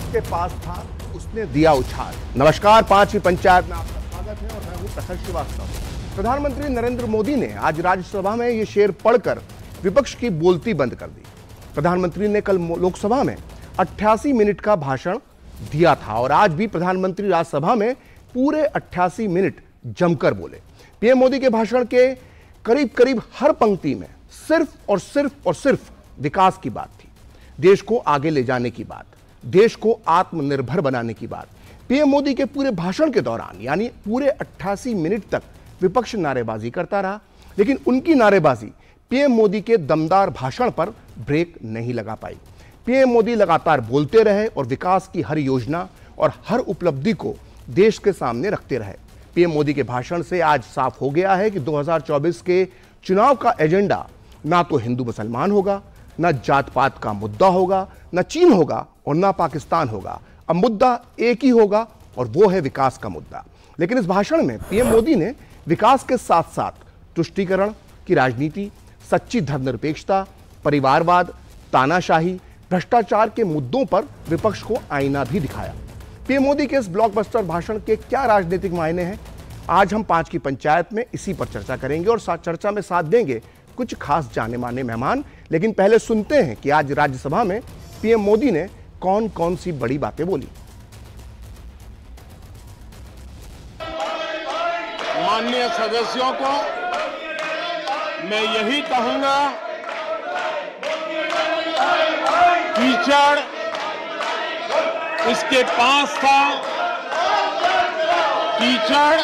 जिसके पास था उसने दिया उछाल। नमस्कार, पांचवी पंचायत में आपका स्वागत है और मैं हूं प्रखर श्रीवास्तव। प्रधानमंत्री नरेंद्र मोदी ने आज राज्यसभा में ये शेर पढ़कर विपक्ष की बोलती बंद कर दी। प्रधानमंत्री ने कल लोकसभा में 88 मिनट का भाषण दिया था और आज भी प्रधानमंत्री राज्यसभा में पूरे 88 मिनट जमकर बोले। पीएम मोदी के भाषण के करीब करीब हर पंक्ति में सिर्फ और सिर्फ विकास की बात थी, देश को आगे ले जाने की बात, देश को आत्मनिर्भर बनाने की बात। पीएम मोदी के पूरे भाषण के दौरान यानी पूरे 88 मिनट तक विपक्ष नारेबाजी करता रहा, लेकिन उनकी नारेबाजी पीएम मोदी के दमदार भाषण पर ब्रेक नहीं लगा पाई। पीएम मोदी लगातार बोलते रहे और विकास की हर योजना और हर उपलब्धि को देश के सामने रखते रहे। पीएम मोदी के भाषण से आज साफ हो गया है कि 2024 के चुनाव का एजेंडा ना तो हिंदू मुसलमान होगा, ना जात पात का मुद्दा होगा, ना चीन होगा और ना पाकिस्तान होगा। अब मुद्दा एक ही होगा और वो है विकास का मुद्दा। लेकिन इस भाषण में पीएम मोदी ने विकास के साथ साथ तुष्टीकरण की राजनीति, सच्ची धर्मनिरपेक्षता, परिवारवाद, तानाशाही, भ्रष्टाचार के मुद्दों पर विपक्ष को आईना भी दिखाया। पीएम मोदी के इस ब्लॉकबस्टर भाषण के क्या राजनीतिक मायने हैं, आज हम पांच की पंचायत में इसी पर चर्चा करेंगे और चर्चा में साथ देंगे कुछ खास जाने माने मेहमान। लेकिन पहले सुनते हैं कि आज राज्यसभा में पीएम मोदी ने कौन कौन सी बड़ी बातें बोली। माननीय सदस्यों को मैं यही कहूंगा, कीचड़ उसके पास था, कीचड़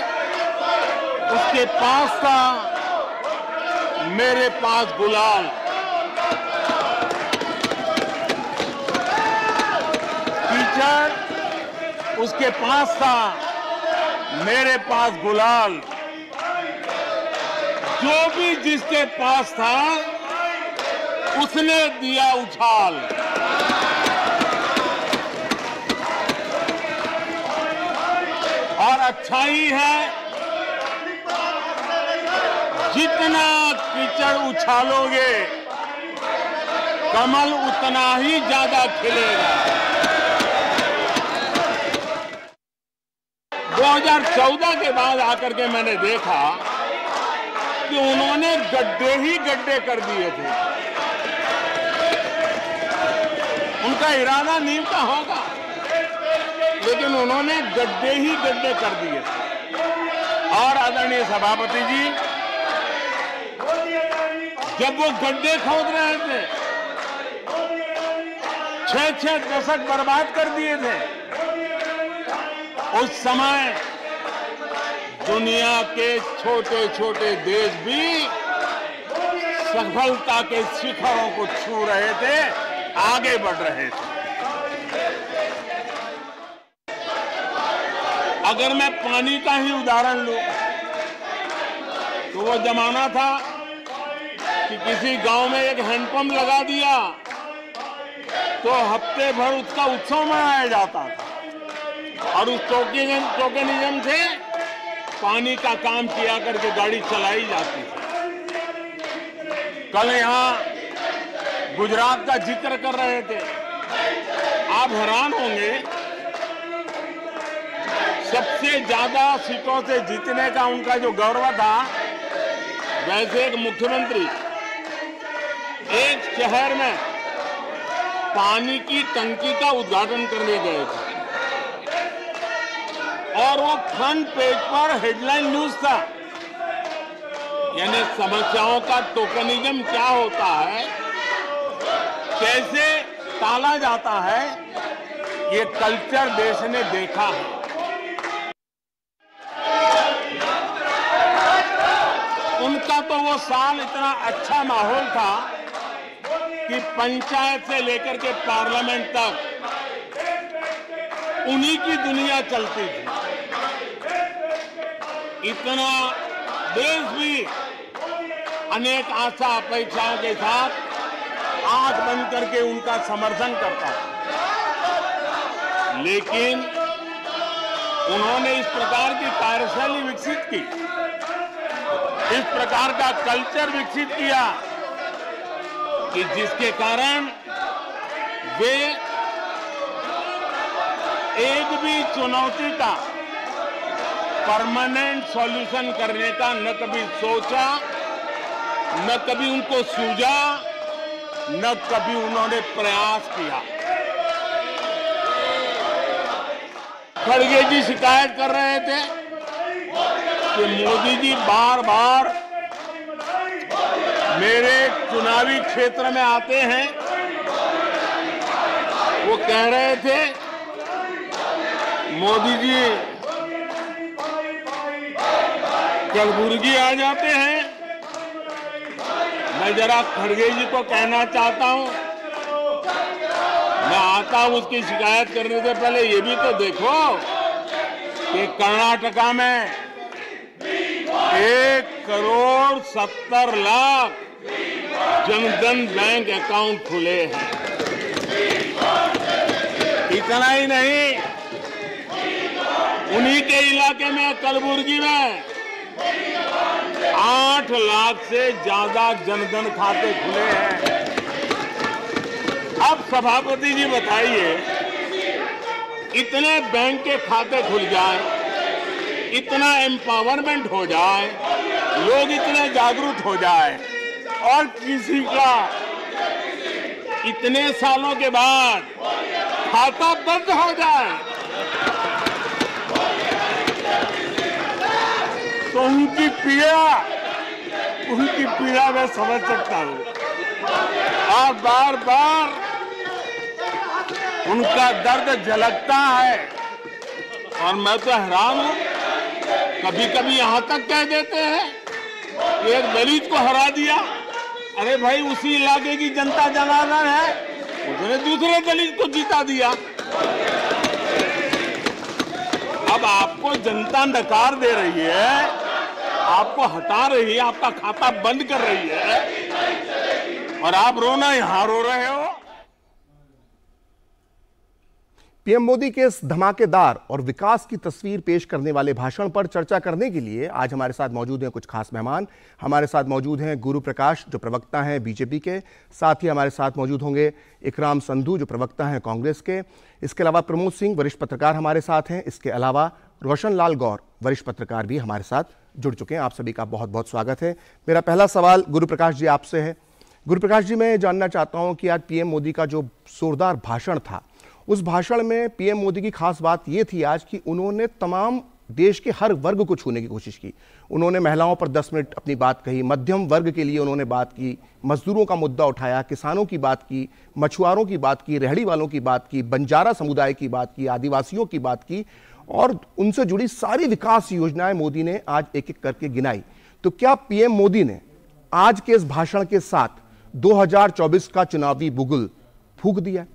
उसके पास था, मेरे पास गुलाल। कीचड़ उसके पास था, मेरे पास गुलाल। जो भी जिसके पास था उसने दिया उछाल। और अच्छा ही है, जितना कीचड़ उछालोगे कमल उतना ही ज्यादा खिलेगा। 2014 के बाद आकर के मैंने देखा कि उन्होंने गड्ढे ही गड्ढे कर दिए थे। उनका इरादा नीम का होगा, लेकिन उन्होंने गड्ढे ही गड्ढे कर दिए। और आदरणीय सभापति जी, जब वो गड्ढे खोद रहे थे, 6-6 दशक बर्बाद कर दिए थे, उस समय दुनिया के छोटे छोटे देश भी सफलता के शिखरों को छू रहे थे, आगे बढ़ रहे थे। अगर मैं पानी का ही उदाहरण लूं, तो वो जमाना था कि किसी गांव में एक हैंडपंप लगा दिया तो हफ्ते भर उसका उत्सव मनाया जाता था और उस टोकनिज्म से पानी का काम किया करके गाड़ी चलाई जाती थी। कल यहां गुजरात का जिक्र कर रहे थे, आप हैरान होंगे, सबसे ज्यादा सीटों से जीतने का उनका जो गौरव था, वैसे एक मुख्यमंत्री एक शहर में पानी की टंकी का उद्घाटन करने गए थे और वो फ्रंट पेज पर हेडलाइन न्यूज था। यानी समस्याओं का टोकनिज्म क्या होता है, कैसे टाला जाता है, ये कल्चर देश ने देखा है। उनका तो वो साल इतना अच्छा माहौल था कि पंचायत से लेकर के पार्लियामेंट तक उन्हीं की दुनिया चलती थी। इतना देश भी अनेक आशा अपेक्षाओं के साथ आंख बंद करके उनका समर्थन करता था। लेकिन उन्होंने इस प्रकार की कार्यशैली विकसित की, इस प्रकार का कल्चर विकसित किया कि जिसके कारण वे चुनौती का परमानेंट सॉल्यूशन करने का न कभी सोचा, न कभी उनको सूझा, न कभी उन्होंने प्रयास किया। खड़गे जी शिकायत कर रहे थे कि मोदी जी बार बार मेरे चुनावी क्षेत्र में आते हैं। वो कह रहे थे मोदी जी कलबुर्गी आ जाते हैं। मैं जरा खड़गे जी को कहना चाहता हूं, मैं आता हूं उसकी शिकायत करने से पहले ये भी तो देखो कि कर्नाटका में 1,70,00,000 जनधन बैंक अकाउंट खुले हैं। इतना ही नहीं, उन्हीं के इलाके में कलबुर्गी में 8 लाख से ज्यादा जनधन खाते खुले हैं। अब सभापति जी बताइए, इतने बैंक के खाते खुल जाए, इतना एम्पावरमेंट हो जाए, लोग इतने जागरूक हो जाए और किसी का इतने सालों के बाद खाता बंद हो जाए तो उनकी पीड़ा मैं समझ सकता हूं। और बार बार उनका दर्द झलकता है और मैं तो हैरान हूं। कभी कभी यहां तक कह देते हैं कि एक दलित को हरा दिया। अरे भाई, उसी इलाके की जनता जनार्दन है, उसने दूसरे दलित को जीता दिया। अब आपको जनता नकार दे रही है, आपको हटा रही है, आपका खाता बंद कर रही है और आप रोना यहां रो रहे हो। पीएम मोदी के इस धमाकेदार और विकास की तस्वीर पेश करने वाले भाषण पर चर्चा करने के लिए आज हमारे साथ मौजूद हैं कुछ खास मेहमान। हमारे साथ मौजूद हैं गुरु प्रकाश, जो प्रवक्ता हैं बीजेपी के। साथ ही हमारे साथ मौजूद होंगे इकराम संधू, जो प्रवक्ता हैं कांग्रेस के। इसके अलावा प्रमोद सिंह, वरिष्ठ पत्रकार हमारे साथ हैं। इसके अलावा रोशन लाल गौर, वरिष्ठ पत्रकार भी हमारे साथ जुड़ चुके हैं। आप सभी का बहुत बहुत स्वागत है। मेरा पहला सवाल गुरु प्रकाश जी आपसे है। गुरु प्रकाश जी, मैं जानना चाहता हूँ कि आज पीएम मोदी का जो जोरदार भाषण था, उस भाषण में पीएम मोदी की खास बात यह थी आज कि उन्होंने तमाम देश के हर वर्ग को छूने की कोशिश की। उन्होंने महिलाओं पर 10 मिनट अपनी बात कही, मध्यम वर्ग के लिए उन्होंने बात की, मजदूरों का मुद्दा उठाया, किसानों की बात की, मछुआरों की बात की, रेहड़ी वालों की बात की, बंजारा समुदाय की बात की, आदिवासियों की बात की और उनसे जुड़ी सारी विकास योजनाएं मोदी ने आज एक एक करके गिनाई। तो क्या पीएम मोदी ने आज के इस भाषण के साथ 2024 का चुनावी बुगुल फूंक दिया?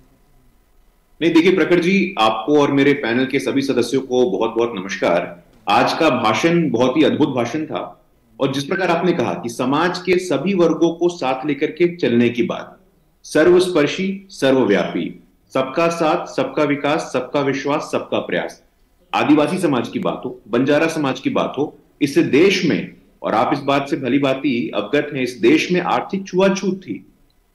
नहीं, देखिए प्रखर जी, आपको और मेरे पैनल के सभी सदस्यों को बहुत बहुत नमस्कार। आज का भाषण बहुत ही अद्भुत भाषण था और जिस प्रकार आपने कहा कि समाज के सभी वर्गों को साथ लेकर के चलने की बात, सर्वस्पर्शी, सर्वव्यापी, सबका साथ, सबका विकास, सबका विश्वास, सबका प्रयास, आदिवासी समाज की बात हो, बंजारा समाज की बात हो, इस देश में, और आप इस बात से भली भांति अवगत हैं, इस देश में आर्थिक छुआछूत थी।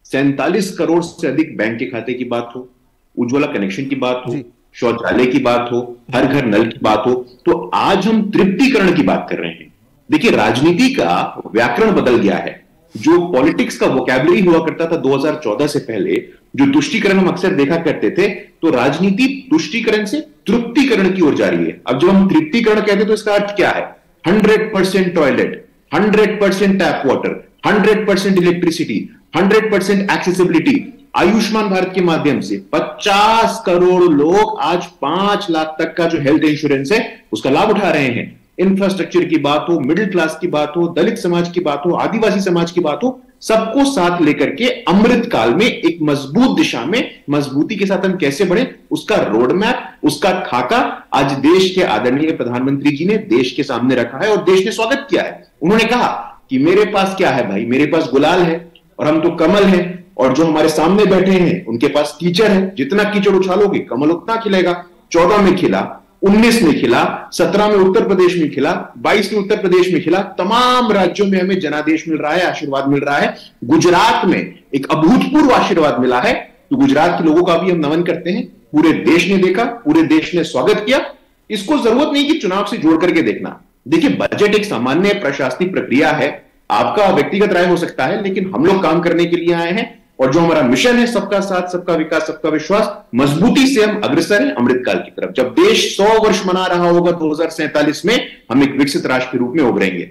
47 करोड़ से अधिक बैंक के खाते की बात हो, उज्ज्वला कनेक्शन की बात हो, शौचालय की बात हो, हर घर नल की बात हो, तो आज हम तृप्तिकरण की बात कर रहे हैं। देखिए, राजनीति का व्याकरण बदल गया है। जो पॉलिटिक्स का वोकैबुलरी हुआ करता था 2014 से पहले, जो तुष्टीकरण हम अक्सर देखा करते थे, तो राजनीति तुष्टीकरण से तृप्तिकरण की ओर जा रही है। अब जब हम तृप्तिकरण कहते हैं तो इसका अर्थ क्या है? 100% toilet, 100% tap water, 100% electricity, 100% accessibility. Ayushman Bharat के माध्यम से 50 करोड़ लोग आज 5 लाख तक का जो हेल्थ इंश्योरेंस है उसका लाभ उठा रहे हैं। इंफ्रास्ट्रक्चर की बात हो, मिडिल क्लास की बात हो, दलित समाज की बात हो, आदिवासी समाज की बात हो, सबको साथ लेकर के अमृत काल में एक मजबूत दिशा में मजबूती के साथ हम कैसे बढ़े, उसका रोड मैप, उसका खाका आज देश के आदरणीय प्रधानमंत्री जी ने देश के सामने रखा है और देश ने स्वागत किया है। उन्होंने कहा कि मेरे पास क्या है भाई, मेरे पास गुलाल है और हम तो कमल हैं, और जो हमारे सामने बैठे हैं उनके पास कीचड़ है, जितना कीचड़ उछालोगे कमल उतना खिलेगा। 14 में खिला, 19 में खिला, 17 में उत्तर प्रदेश में खिला, 22 में उत्तर प्रदेश में खिला। तमाम राज्यों में हमें जनादेश मिल रहा है, आशीर्वाद मिल रहा है। गुजरात में एक अभूतपूर्व आशीर्वाद मिला है, तो गुजरात के लोगों का भी हम नमन करते हैं। पूरे देश ने देखा, पूरे देश ने स्वागत किया। इसको जरूरत नहीं कि चुनाव से जोड़ करके देखना। देखिए, बजट एक सामान्य प्रशासनिक प्रक्रिया है, आपका व्यक्तिगत राय हो सकता है, लेकिन हम लोग काम करने के लिए आए हैं और जो हमारा मिशन है, सबका साथ, सबका विकास, सबका विश्वास, मजबूती से हम अग्रसर हैं अमृतकाल की तरफ। जब देश 100 वर्ष मना रहा होगा 2047 में, हम एक विकसित राष्ट्र के रूप में उभरेंगे।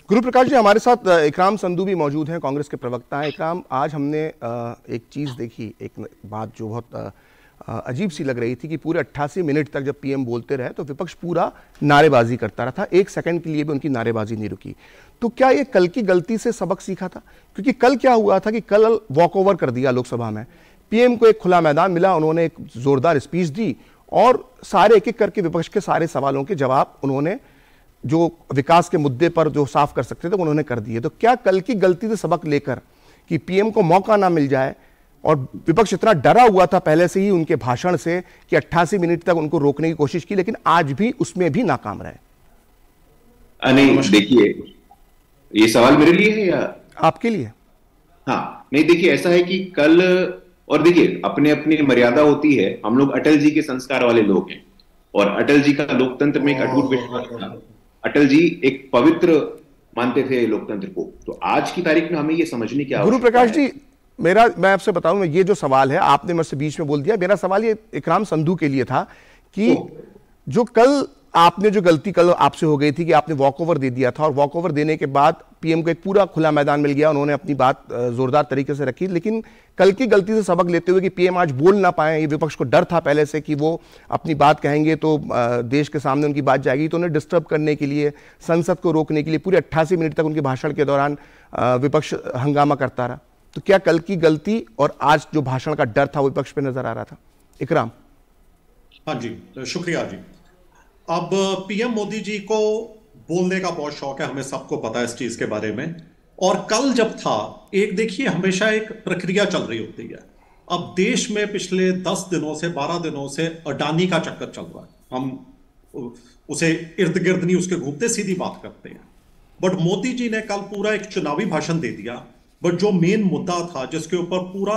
गुरु प्रकाश जी, हमारे साथ इकराम संधू भी मौजूद हैं, कांग्रेस के प्रवक्ता हैं। इकराम, आज हमने एक चीज देखी, एक बात जो बहुत अजीब सी लग रही थी कि पूरे 88 मिनट तक जब पीएम बोलते रहे तो विपक्ष पूरा नारेबाजी करता रहा था, एक सेकंड के लिए भी उनकी नारेबाजी नहीं रुकी। तो क्या ये कल की गलती से सबक सीखा था? क्योंकि कल क्या हुआ था कि कल वॉक ओवर कर दिया लोकसभा में, पीएम को एक खुला मैदान मिला, उन्होंने एक जोरदार स्पीच दी और सारे एक एक करके विपक्ष के सारे सवालों के जवाब उन्होंने जो विकास के मुद्दे पर जो साफ कर सकते थे उन्होंने कर दिए। तो क्या कल की गलती से सबक लेकर कि पीएम को मौका ना मिल जाए, और विपक्ष इतना डरा हुआ था पहले से ही उनके भाषण से कि 88 मिनट तक उनको रोकने की कोशिश की, लेकिन आज भी उसमें भी नाकाम रहे? नहीं, देखिए, ये सवाल मेरे लिए है या आपके लिए? हाँ, नहीं, देखिए, ऐसा है कि कल, और देखिए, अपने अपनी मर्यादा होती है। हम लोग अटल जी के संस्कार वाले लोग हैं और अटल जी का लोकतंत्र में एक अटूट विश्वास था। अटल जी एक पवित्र मानते थे लोकतंत्र को। तो आज की तारीख में हमें ये समझने की आवश्यकता है। गुरु प्रकाश जी, मैं आपसे बताऊं, ये जो सवाल है आपने मेरे से बीच में बोल दिया, मेरा सवाल ये इकराम संधू के लिए था कि जो कल आपने जो गलती कल आपसे हो गई थी कि आपने वॉक ओवर दे दिया था, और वॉक ओवर देने के बाद पीएम को एक पूरा खुला मैदान मिल गया, उन्होंने अपनी बात जोरदार तरीके से रखी, लेकिन कल की गलती से सबक लेते हुए कि पीएम आज बोल ना पाए, ये विपक्ष को डर था पहले से कि वो अपनी बात कहेंगे तो देश के सामने उनकी बात जाएगी, तो उन्हें डिस्टर्ब करने के लिए, संसद को रोकने के लिए पूरे 88 मिनट तक उनके भाषण के दौरान विपक्ष हंगामा करता रहा। तो क्या कल की गलती और आज जो भाषण का डर था वो विपक्ष पे नजर आ रहा था? इकराम। हाँ जी, शुक्रिया जी। अब पीएम मोदी जी को बोलने का बहुत शौक है, हमें सबको पता है इस चीज के बारे में। और कल जब था, एक देखिए, हमेशा एक प्रक्रिया चल रही होती है। अब देश में पिछले 10 दिनों से 12 दिनों से अडानी का चक्कर चल रहा है। हम उसे इर्द गिर्द नहीं उसके घूमते, सीधी बात करते हैं। बट मोदी जी ने कल पूरा एक चुनावी भाषण दे दिया, बट जो मेन मुद्दा था जिसके ऊपर पूरा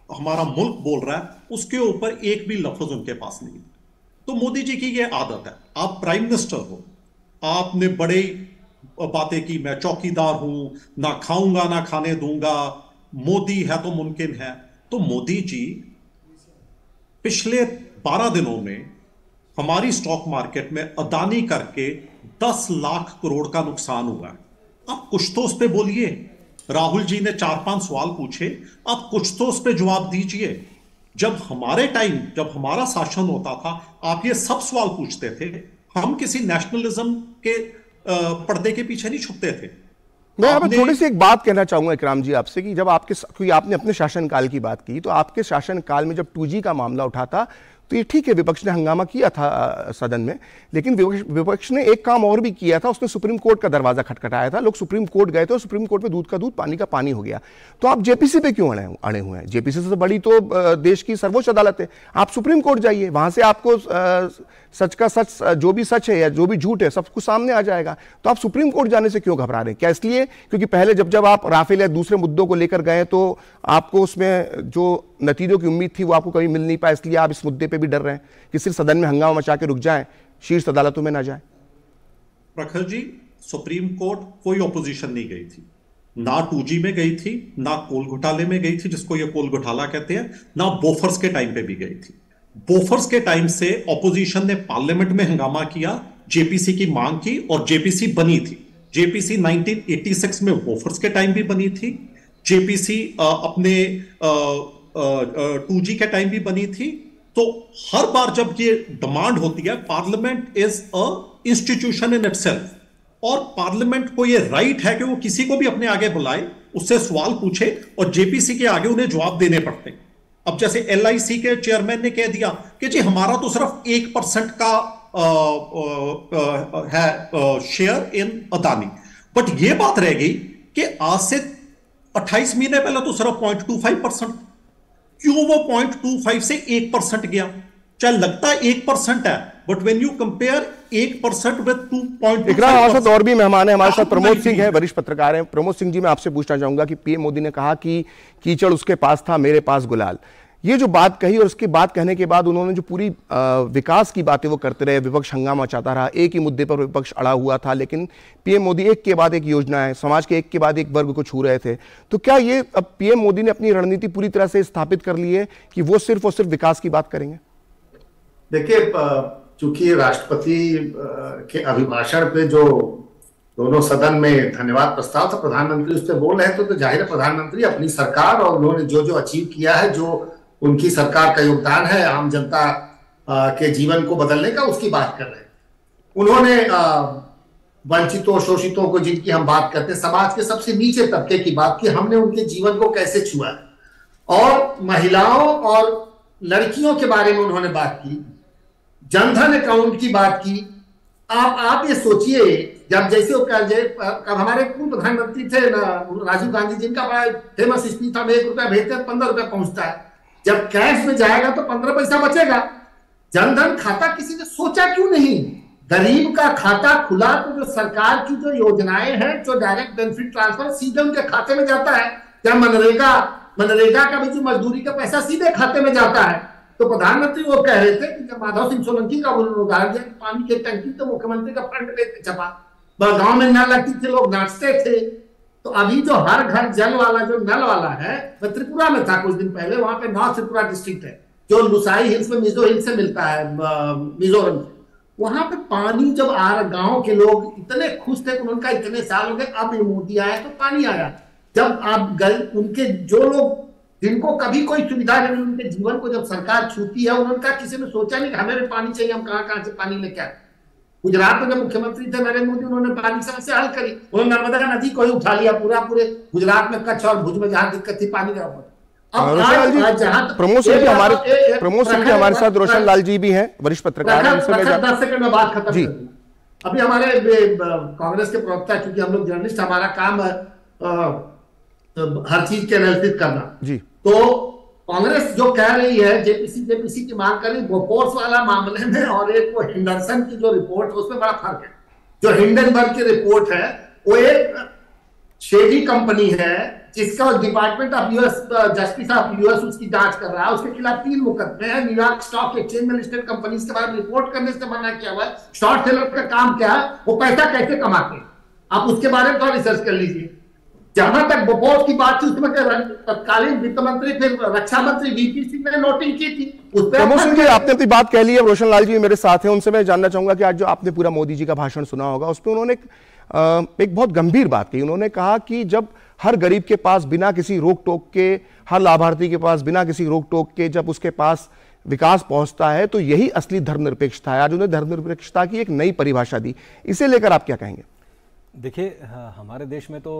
हमारा मुल्क बोल रहा है, उसके ऊपर एक भी लफ्ज उनके पास नहीं। तो मोदी जी की ये आदत है, आप प्राइम मिनिस्टर हो, आपने बड़ी बातें की, मैं चौकीदार हूं, ना खाऊंगा ना खाने दूंगा, मोदी है तो मुमकिन है। तो मोदी जी पिछले 12 दिनों में हमारी स्टॉक मार्केट में अदानी करके 10 लाख करोड़ का नुकसान हुआ है। आप कुछ तो उस पर बोलिए। राहुल जी ने 4-5 सवाल पूछे, आप कुछ तो उस पर जवाब दीजिए। जब हमारे टाइम, जब हमारा शासन होता था, आप ये सब सवाल पूछते थे, हम किसी नेशनलिज्म के पर्दे के पीछे नहीं छुपते थे। मैं यहाँ पे थोड़ी सी एक बात कहना चाहूंगा इकराम जी आपसे कि जब क्योंकि आपने अपने शासनकाल की बात की, तो आपके शासनकाल में जब 2G का मामला उठा था तो ये ठीक है, विपक्ष ने हंगामा किया था सदन में, लेकिन विपक्ष ने एक काम और भी किया था, उसने सुप्रीम कोर्ट का दरवाजा खटखटाया था। लोग सुप्रीम कोर्ट गए थे और सुप्रीम कोर्ट में दूध का दूध पानी का पानी हो गया। तो आप जेपीसी पे क्यों अड़े हुए हैं? जेपीसी से बड़ी तो देश की सर्वोच्च अदालत है। आप सुप्रीम कोर्ट जाइए, वहां से आपको सच का सच, जो भी सच है या जो भी झूठ है, सब कुछ सामने आ जाएगा। तो आप सुप्रीम कोर्ट जाने से क्यों घबरा रहे हैं? क्या इसलिए क्योंकि पहले जब आप राफेल या दूसरे मुद्दों को लेकर गए तो आपको उसमें जो नतीजों की उम्मीद थी वो आपको कभी मिल नहीं पाया, इसलिए आप इस मुद्दे पे भी डर रहे हैं कि सिर्फ सदन में हंगामा मचा के रुक जाएं, शीर्ष अदालतों में ना जाएं? प्रखर जी, सुप्रीम कोर्ट कोई ऑपोजिशन नहीं गई थी, ना 2G में गई थी, ना कोल घोटाले में गई थी जिसको ये कोल घोटाला कहते हैं, ना बोफर्स के टाइम पे भी गई थी। बोफर्स के टाइम से ऑपोजिशन ने पार्लियामेंट में हंगामा किया, जेपीसी की मांग की और जेपीसी बनी थी। जेपीसी 1986 में बोफर्स के टाइम भी बनी थी, जेपीसी अपने 2G के टाइम भी बनी थी। तो हर बार जब ये डिमांड होती है, parliament is a institution in itself, और पार्लियामेंट को ये राइट है कि वो किसी को भी अपने आगे बुलाए, उससे सवाल पूछे और जेपीसी के आगे उन्हें जवाब देने पड़ते हैं। अब जैसे LIC के चेयरमैन ने कह दिया कि जी हमारा तो सिर्फ 1% का है शेयर इन अदानी, बट ये बात रह गई कि आज से 28 महीने पहले तो सिर्फ 0.25%, क्यों वो 0.25 से 1% गया? चाहे लगता है 1% है, but when you compare 1% with 2.25%। और भी मेहमान है हमारे साथ, प्रमोद सिंह है, वरिष्ठ पत्रकार हैं। प्रमोद सिंह जी, मैं आपसे पूछना चाहूंगा कि पीएम मोदी ने कहा कि कीचड़ उसके पास था, मेरे पास गुलाल। ये जो बात कही और उसकी बात कहने के बाद उन्होंने जो पूरी विकास की बातें वो करते रहे, विपक्ष हंगामा मचाता रहा, एक ही मुद्दे पर विपक्ष अड़ा हुआ था, लेकिन पीएम मोदी एक के बाद एक योजना है, समाज के एक के बाद एक वर्ग को छू रहे थे। तो क्या ये अब पीएम मोदी ने अपनी रणनीति पूरी तरह से स्थापित कर ली है कि वो सिर्फ और सिर्फ विकास की बात करेंगे? देखिए, चूंकि राष्ट्रपति के अभिभाषण पे जो दोनों सदन में धन्यवाद प्रस्ताव था, प्रधानमंत्री उस पर बोल रहे थे, तो जाहिर है प्रधानमंत्री अपनी सरकार और उन्होंने जो जो अचीव किया है, जो उनकी सरकार का योगदान है आम जनता के जीवन को बदलने का, उसकी बात कर रहे हैं। उन्होंने वंचितों शोषितों को, जिनकी हम बात करते हैं, समाज के सबसे नीचे तबके की बात की, हमने उनके जीवन को कैसे छुआ है। और महिलाओं और लड़कियों के बारे में उन्होंने बात की, जनधन अकाउंट की बात की। आप ये सोचिए, जब जैसे कब हमारे पूर्व प्रधानमंत्री थे राजीव गांधी, जिनका बड़ा फेमस स्पीच था, 1 रुपया भेजते हैं 15 रुपया पहुंचता है, जब कैश में जाएगा तो 15 पैसा बचेगा। जनधन खाता किसी ने सोचा क्यों नहीं? गरीब का खाता खुला तो जो सरकार की जो योजनाएं हैं, जो डायरेक्ट बेनिफिट ट्रांसफर सीधे उनके खाते में जाता है। जब मनरेगा का भी जो मजदूरी का पैसा सीधे खाते में जाता है। तो प्रधानमंत्री वो कह रहे थे कि जब माधव सिंह सोलंकी का उदाहरण दिया, पानी की टंकी तो मुख्यमंत्री का फंड लेते छपा, गांव में नल लगती थी, लोग नाचते थे। तो अभी जो हर घर जल वाला जो नल वाला है, मैं त्रिपुरा में था कुछ दिन पहले, वहां पे नॉर्थ त्रिपुरा डिस्ट्रिक्ट है जो लुसाई हिल्स में मिजो हिल से मिलता है, मिजोरम से। वहां पे पानी जब आ रहा, गांव के लोग इतने खुश थे कि उनका इतने साल हो गए, अब ये मोदी आया तो पानी आया। जब आप उनके जो लोग जिनको कभी कोई सुविधा नहीं, उनके जीवन को जब सरकार छूती है, उन्होंने कहा किसी ने सोचा नहीं कि हमें भी पानी चाहिए, हम कहां से पानी लेके आए। गुजरात में जब मुख्यमंत्री थे नरेंद्र मोदी, उन्होंने पानी की समस्या हल करी, उन्होंने नर्मदा नदी को ही उठा लिया, पूरे गुजरात में कच्छ और भुज में जहां दिक्कत थी पानी का। प्रमोद सिंह जी हमारे साथ, रोशन लाल जी भी हैं, वरिष्ठ पत्रकार। 10 सेकंड में बात खत्म जी। अभी हमारे कांग्रेस के प्रवक्ता, क्योंकि हम लोग जर्नलिस्ट, हमारा काम है हर चीज के एनालिसिस करना जी। तो कांग्रेस जो कह रही है, जेपीसी की मांग कर रही, बोफोर्स वाला मामले में और एक वो हिंडरसन की जो रिपोर्ट है, उसमें बड़ा फर्क है। जो हिंडनबर्ग की रिपोर्ट है, वो एक शेडी कंपनी है जिसका department of US, justice of US उसकी जांच कर रहा है। उसके खिलाफ 3 मुकदमे हैं। न्यूयॉर्क स्टॉक एक्सचेंज में लिस्टेड कंपनीज के बारे में रिपोर्ट करने से मना किया हुआ है। शॉर्ट सेलर का काम क्या है, वो पैसा कैसे कमाते हैं, आप उसके बारे में थोड़ा रिसर्च कर लीजिए। जहां तक बोफोर्स की बात थी, उसमें तत्कालीन वित्त मंत्री फिर रक्षा मंत्री वीपी सिंह ने नोटिंग की थी। प्रमोद सिंह जी, आपने अपनी बात कह ली है, रोशन लाल जी मेरे साथ हैं, उनसे मैं जानना चाहूंगा कि आज जो आपने पूरा मोदी जी का भाषण सुना होगा, उस पर उन्होंने एक बहुत गंभीर बात कही। उन्होंने कहा कि जब हर गरीब के पास बिना किसी रोक टोक के, हर लाभार्थी के पास बिना किसी रोक टोक के जब उसके पास विकास पहुंचता है, तो यही असली धर्मनिरपेक्षता है। आज उन्होंने धर्मनिरपेक्षता की एक नई परिभाषा दी, इसे लेकर आप क्या कहेंगे? देखिए, हमारे देश में तो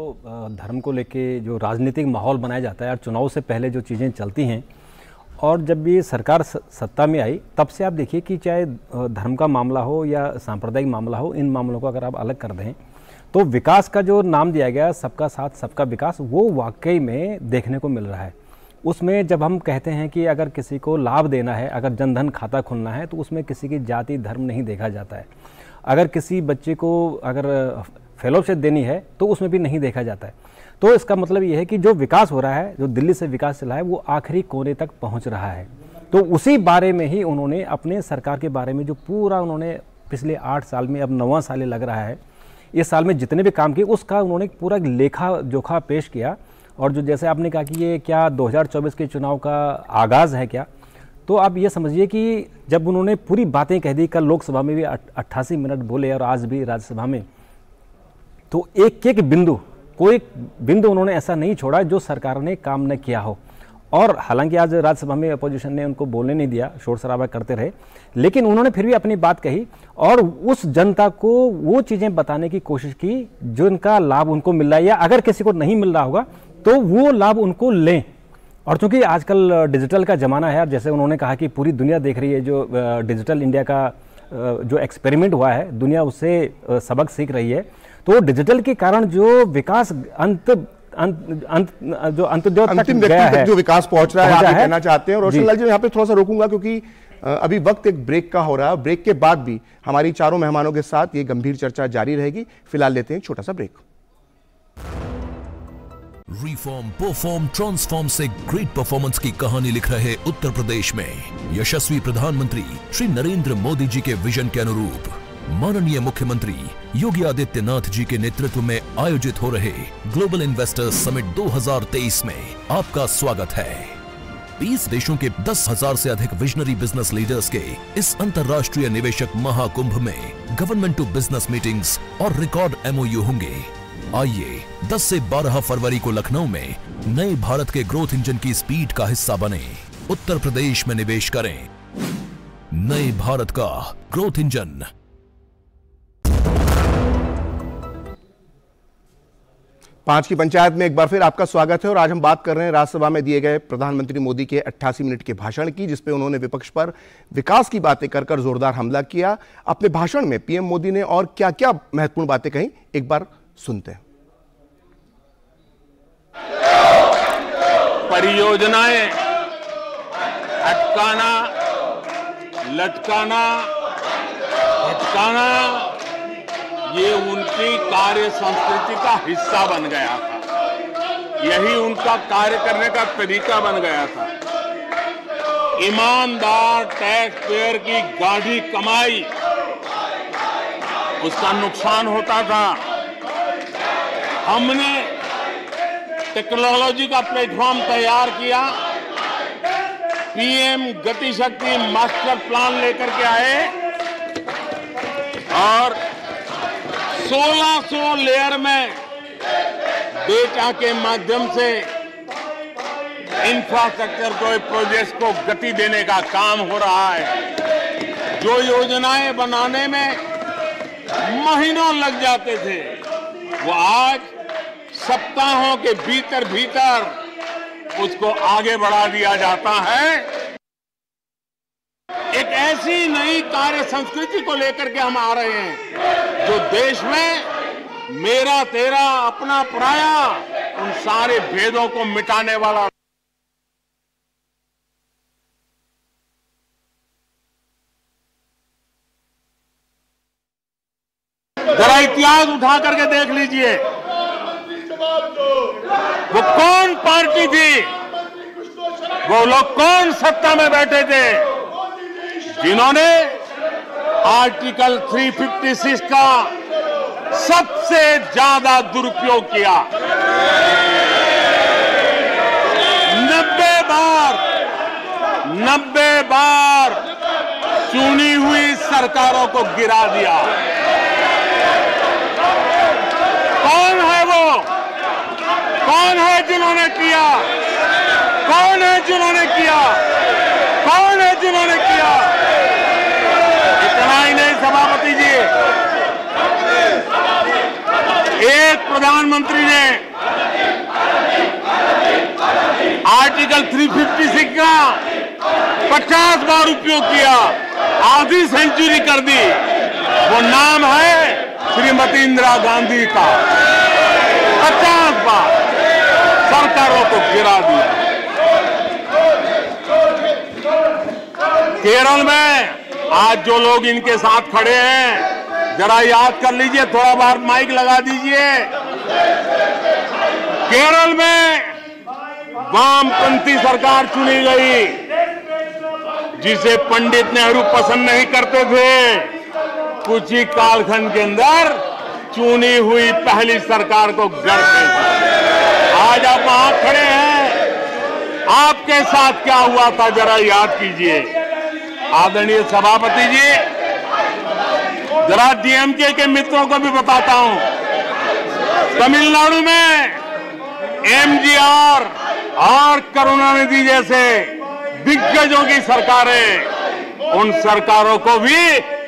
धर्म को लेके जो राजनीतिक माहौल बनाया जाता है और चुनाव से पहले जो चीज़ें चलती हैं, और जब ये सरकार सत्ता में आई तब से आप देखिए कि चाहे धर्म का मामला हो या सांप्रदायिक मामला हो, इन मामलों को अगर आप अलग कर दें तो विकास का जो नाम दिया गया, सबका साथ सबका विकास, वो वाकई में देखने को मिल रहा है। उसमें जब हम कहते हैं कि अगर किसी को लाभ देना है, अगर जनधन खाता खुलना है, तो उसमें किसी की जाति धर्म नहीं देखा जाता है। अगर किसी बच्चे को अगर फेलोशिप देनी है तो उसमें भी नहीं देखा जाता है। तो इसका मतलब ये है कि जो विकास हो रहा है, जो दिल्ली से विकास चला है, वो आखिरी कोने तक पहुंच रहा है। तो उसी बारे में ही उन्होंने अपने सरकार के बारे में जो पूरा उन्होंने पिछले 8 साल में, अब 9वां साल लग रहा है, इस साल में जितने भी काम किए उसका उन्होंने पूरा लेखा जोखा पेश किया। और जो जैसे आपने कहा कि ये क्या 2024 के चुनाव का आगाज़ है क्या, तो आप ये समझिए कि जब उन्होंने पूरी बातें कह दी, कल लोकसभा में भी 88 मिनट बोले और आज भी राज्यसभा में, तो एक एक बिंदु, कोई बिंदु उन्होंने ऐसा नहीं छोड़ा जो सरकार ने काम न किया हो। और हालांकि आज राज्यसभा में अपोजिशन ने उनको बोलने नहीं दिया, शोर शराबा करते रहे, लेकिन उन्होंने फिर भी अपनी बात कही और उस जनता को वो चीज़ें बताने की कोशिश की जो इनका लाभ उनको मिल रहा है, या अगर किसी को नहीं मिल रहा होगा तो वो लाभ उनको लें। और चूंकि आजकल डिजिटल का ज़माना है, जैसे उन्होंने कहा कि पूरी दुनिया देख रही है जो डिजिटल इंडिया का जो एक्सपेरिमेंट हुआ है, दुनिया उससे सबक सीख रही है। तो डिजिटल के कारण जो विकास अंतिम व्यक्ति तक जो विकास पहुंच रहा है, आप कहना चाहते हैं। रोशन लाल जी, यहाँ पे थोड़ा सा रोकूंगा क्योंकि अभी वक्त एक ब्रेक का हो रहा है। ब्रेक के बाद भी हमारी चारों मेहमानों के साथ ये गंभीर चर्चा जारी रहेगी। फिलहाल लेते हैं एक छोटा सा ब्रेक। रिफॉर्म, परफॉर्म, ट्रांसफॉर्म से ग्रेट परफॉर्मेंस की कहानी लिख रहे उत्तर प्रदेश में यशस्वी प्रधानमंत्री श्री नरेंद्र मोदी जी के विजन के अनुरूप माननीय मुख्यमंत्री योगी आदित्यनाथ जी के नेतृत्व में आयोजित हो रहे ग्लोबल इन्वेस्टर्स समिट 2023 में आपका स्वागत है। 20 देशों के 10,000 से अधिक विजनरी बिजनेस लीडर्स के इस अंतर्राष्ट्रीय निवेशक महाकुंभ में गवर्नमेंट टू बिजनेस मीटिंग्स और रिकॉर्ड MOU होंगे। आइए 10 से 12 फरवरी को लखनऊ में नए भारत के ग्रोथ इंजन की स्पीड का हिस्सा बने, उत्तर प्रदेश में निवेश करें। नए भारत का ग्रोथ इंजन। पांच की पंचायत में एक बार फिर आपका स्वागत है और आज हम बात कर रहे हैं राज्यसभा में दिए गए प्रधानमंत्री मोदी के 88 मिनट के भाषण की, जिसपे उन्होंने विपक्ष पर विकास की बातें कर जोरदार हमला किया। अपने भाषण में पीएम मोदी ने और क्या क्या महत्वपूर्ण बातें कही, एक बार सुनते हैं। परियोजनाएं अटकाना, लटकाना, भटकाना, ये उनकी कार्य संस्कृति का हिस्सा बन गया था। यही उनका कार्य करने का तरीका बन गया था। ईमानदार टैक्स पेयर की गाढ़ी कमाई, उसका नुकसान होता था। हमने टेक्नोलॉजी का प्लेटफॉर्म तैयार किया। पीएम गति शक्ति मास्टर प्लान लेकर के आए और 1600 लेयर में डेटा के माध्यम से इंफ्रास्ट्रक्चर को, प्रोजेक्ट को गति देने का काम हो रहा है। जो योजनाएं बनाने में महीनों लग जाते थे, वो आज सप्ताहों के भीतर भीतर उसको आगे बढ़ा दिया जाता है। एक ऐसी नई कार्य संस्कृति को लेकर के हम आ रहे हैं जो देश में मेरा तेरा अपना पराया उन सारे भेदों को मिटाने वाला। जरा इतिहास उठा करके देख लीजिए, वो कौन पार्टी थी, वो लोग कौन सत्ता में बैठे थे जिन्होंने आर्टिकल 356 का सबसे ज्यादा दुरुपयोग किया। 90 बार चुनी हुई सरकारों को गिरा दिया। कौन है वो? कौन है जिन्होंने किया? कौन है जिन्होंने किया? कौन है जिन्होंने किया? इतना ही नहीं सभापति जी, एक प्रधानमंत्री ने आर्टिकल 356 का 50 बार उपयोग किया, आधी सेंचुरी कर दी। वो नाम है श्रीमती इंदिरा गांधी का। 50 बार सरकारों को गिरा दिया। केरल में आज जो लोग इनके साथ खड़े हैं, जरा याद कर लीजिए, थोड़ा बार माइक लगा दीजिए। केरल में वामपंथी सरकार चुनी गई, जिसे पंडित नेहरू पसंद नहीं करते थे। कुछ ही कालखंड के अंदर चुनी हुई पहली सरकार को गढ़ते थे। आज आप वहां खड़े हैं, आपके साथ क्या हुआ था जरा याद कीजिए। आदरणीय सभापति जी, जरा डीएमके के मित्रों को भी बताता हूं, तमिलनाडु में एमजीआर और करुणानिधि जैसे दिग्गजों की सरकारें, उन सरकारों को भी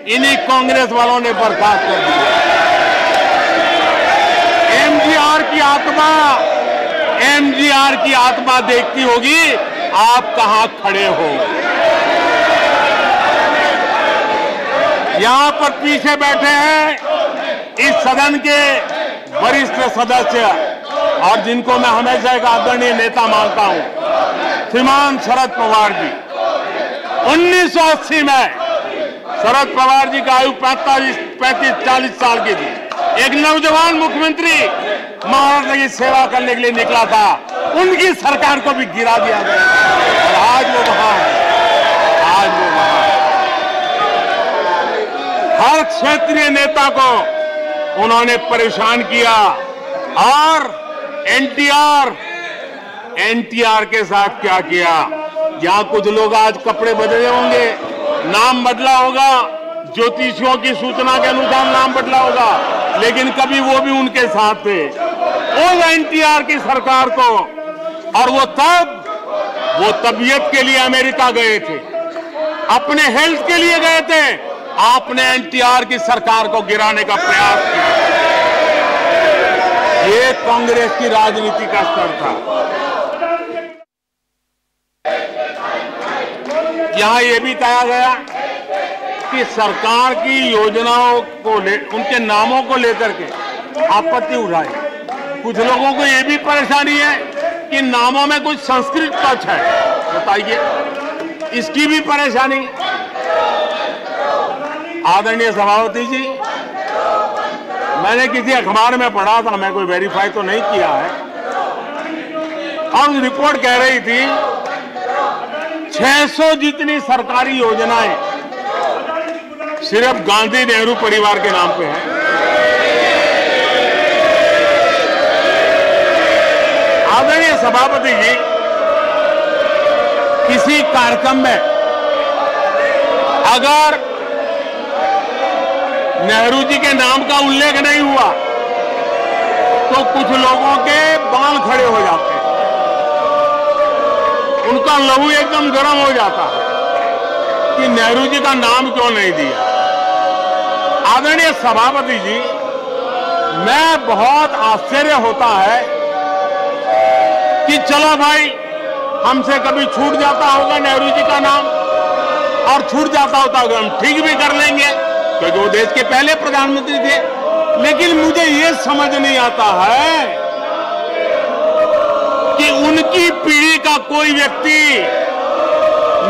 इन्हीं कांग्रेस वालों ने बर्खास्त कर दिया। एमजीआर की आत्मा देखती होगी आप कहां खड़े हो। यहां पर पीछे बैठे हैं इस सदन के वरिष्ठ सदस्य और जिनको मैं हमेशा एक आदरणीय नेता मानता हूं, श्रीमान शरद पवार जी। 1980 में शरद पवार जी की आयु 35-40 साल की थी। एक नौजवान मुख्यमंत्री महाराष्ट्र की सेवा करने के लिए निकला था, उनकी सरकार को भी गिरा दिया गया और आज वो वहां है। आज वो वहां हर क्षेत्रीय नेता को उन्होंने परेशान किया और एनटीआर के साथ क्या किया। यहां कुछ लोग आज कपड़े बदले होंगे, नाम बदला होगा, ज्योतिषियों की सूचना के अनुसार नाम बदला होगा, लेकिन कभी वो भी उनके साथ थे उस एनटीआर की सरकार को। और वो तबीयत के लिए अमेरिका गए थे, अपने हेल्थ के लिए गए थे। आपने एनटीआर की सरकार को गिराने का प्रयास किया। ये कांग्रेस की राजनीति का स्तर था। यहां यह भी कहा गया कि सरकार की योजनाओं को उनके नामों को लेकर के आपत्ति उठाई। कुछ लोगों को यह भी परेशानी है कि नामों में कुछ संस्कृत टच है। बताइए, इसकी भी परेशानी। आदरणीय सभापति जी, मैंने किसी अखबार में पढ़ा था, मैं कोई वेरीफाई तो नहीं किया है, और रिपोर्ट कह रही थी 600 जितनी सरकारी योजनाएं सिर्फ गांधी नेहरू परिवार के नाम पे है। आदरणीय सभापति जी, किसी कार्यक्रम में अगर नेहरू जी के नाम का उल्लेख नहीं हुआ तो कुछ लोगों के बाल खड़े हो जाते हैं, उनका लहू एकदम गर्म हो जाता है कि नेहरू जी का नाम क्यों नहीं दिया। आदरणीय सभापति जी, मैं बहुत आश्चर्य होता है कि चलो भाई, हमसे कभी छूट जाता होगा नेहरू जी का नाम, और छूट जाता होता होगा हम ठीक भी कर लेंगे क्योंकि वो देश के पहले प्रधानमंत्री थे। लेकिन मुझे ये समझ नहीं आता है कि उनकी पीढ़ी का कोई व्यक्ति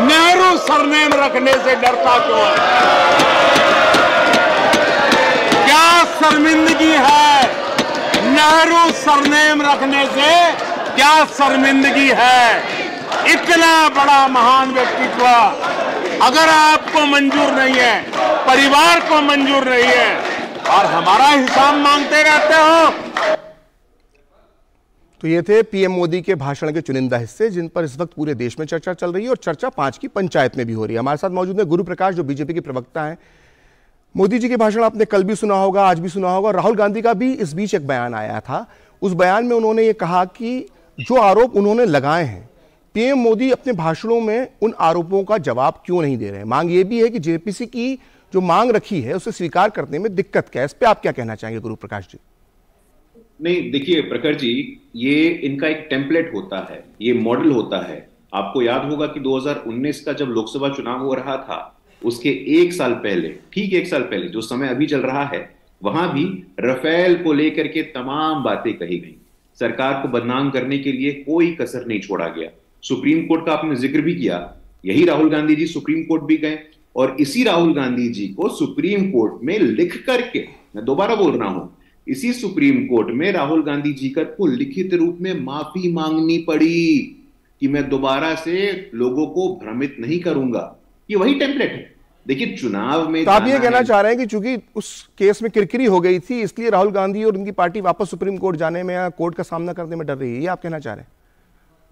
नेहरू सरनेम रखने से डरता क्यों है। क्या शर्मिंदगी है नेहरू सरनेम रखने से? क्या शर्मिंदगी है? इतना बड़ा महान व्यक्तित्व अगर आपको मंजूर नहीं है, परिवार को मंजूर नहीं है, और हमारा हिसाब मांगते रहते हो। तो ये थे पीएम मोदी के भाषण के चुनिंदा हिस्से, जिन पर इस वक्त पूरे देश में चर्चा चल रही है और चर्चा 5 की पंचायत में भी हो रही है। हमारे साथ मौजूद है गुरु प्रकाश, जो बीजेपी के प्रवक्ता हैं। मोदी जी के भाषण आपने कल भी सुना होगा, आज भी सुना होगा। राहुल गांधी का भी इस बीच एक बयान आया था। उस बयान में उन्होंने ये कहा कि जो आरोप उन्होंने लगाए हैं, पीएम मोदी अपने भाषणों में उन आरोपों का जवाब क्यों नहीं दे रहे हैं। मांग ये भी है कि जेपीसी की जो मांग रखी है उसे स्वीकार करने में दिक्कत क्या है। इस पे आप क्या कहना चाहेंगे गुरु प्रकाश जी? नहीं, देखिए प्रखर जी, ये इनका एक टेम्पलेट होता है, ये मॉडल होता है। आपको याद होगा कि 2019 का जब लोकसभा चुनाव हो रहा था, उसके 1 साल पहले, ठीक 1 साल पहले, जो समय अभी चल रहा है, वहां भी राफेल को लेकर के तमाम बातें कही गई। सरकार को बदनाम करने के लिए कोई कसर नहीं छोड़ा गया। सुप्रीम कोर्ट का आपने जिक्र भी किया, यही राहुल गांधी जी सुप्रीम कोर्ट भी गए और इसी राहुल गांधी जी को सुप्रीम कोर्ट में लिख करके, मैं दोबारा बोल रहा हूं, इसी सुप्रीम कोर्ट में राहुल गांधी जी को लिखित रूप में माफी मांगनी पड़ी कि मैं दोबारा से लोगों को भ्रमित नहीं करूंगा। ये वही टेम्पलेट है। देखिए, चुनाव में तो आप ये कहना चाह रहे हैं कि चूंकि उस केस में किरकिरी हो गई थी, इसलिए राहुल गांधी और उनकी पार्टी वापस सुप्रीम कोर्ट जाने में या कोर्ट का सामना करने में डर रही है, ये आप कहना चाह रहे हैं?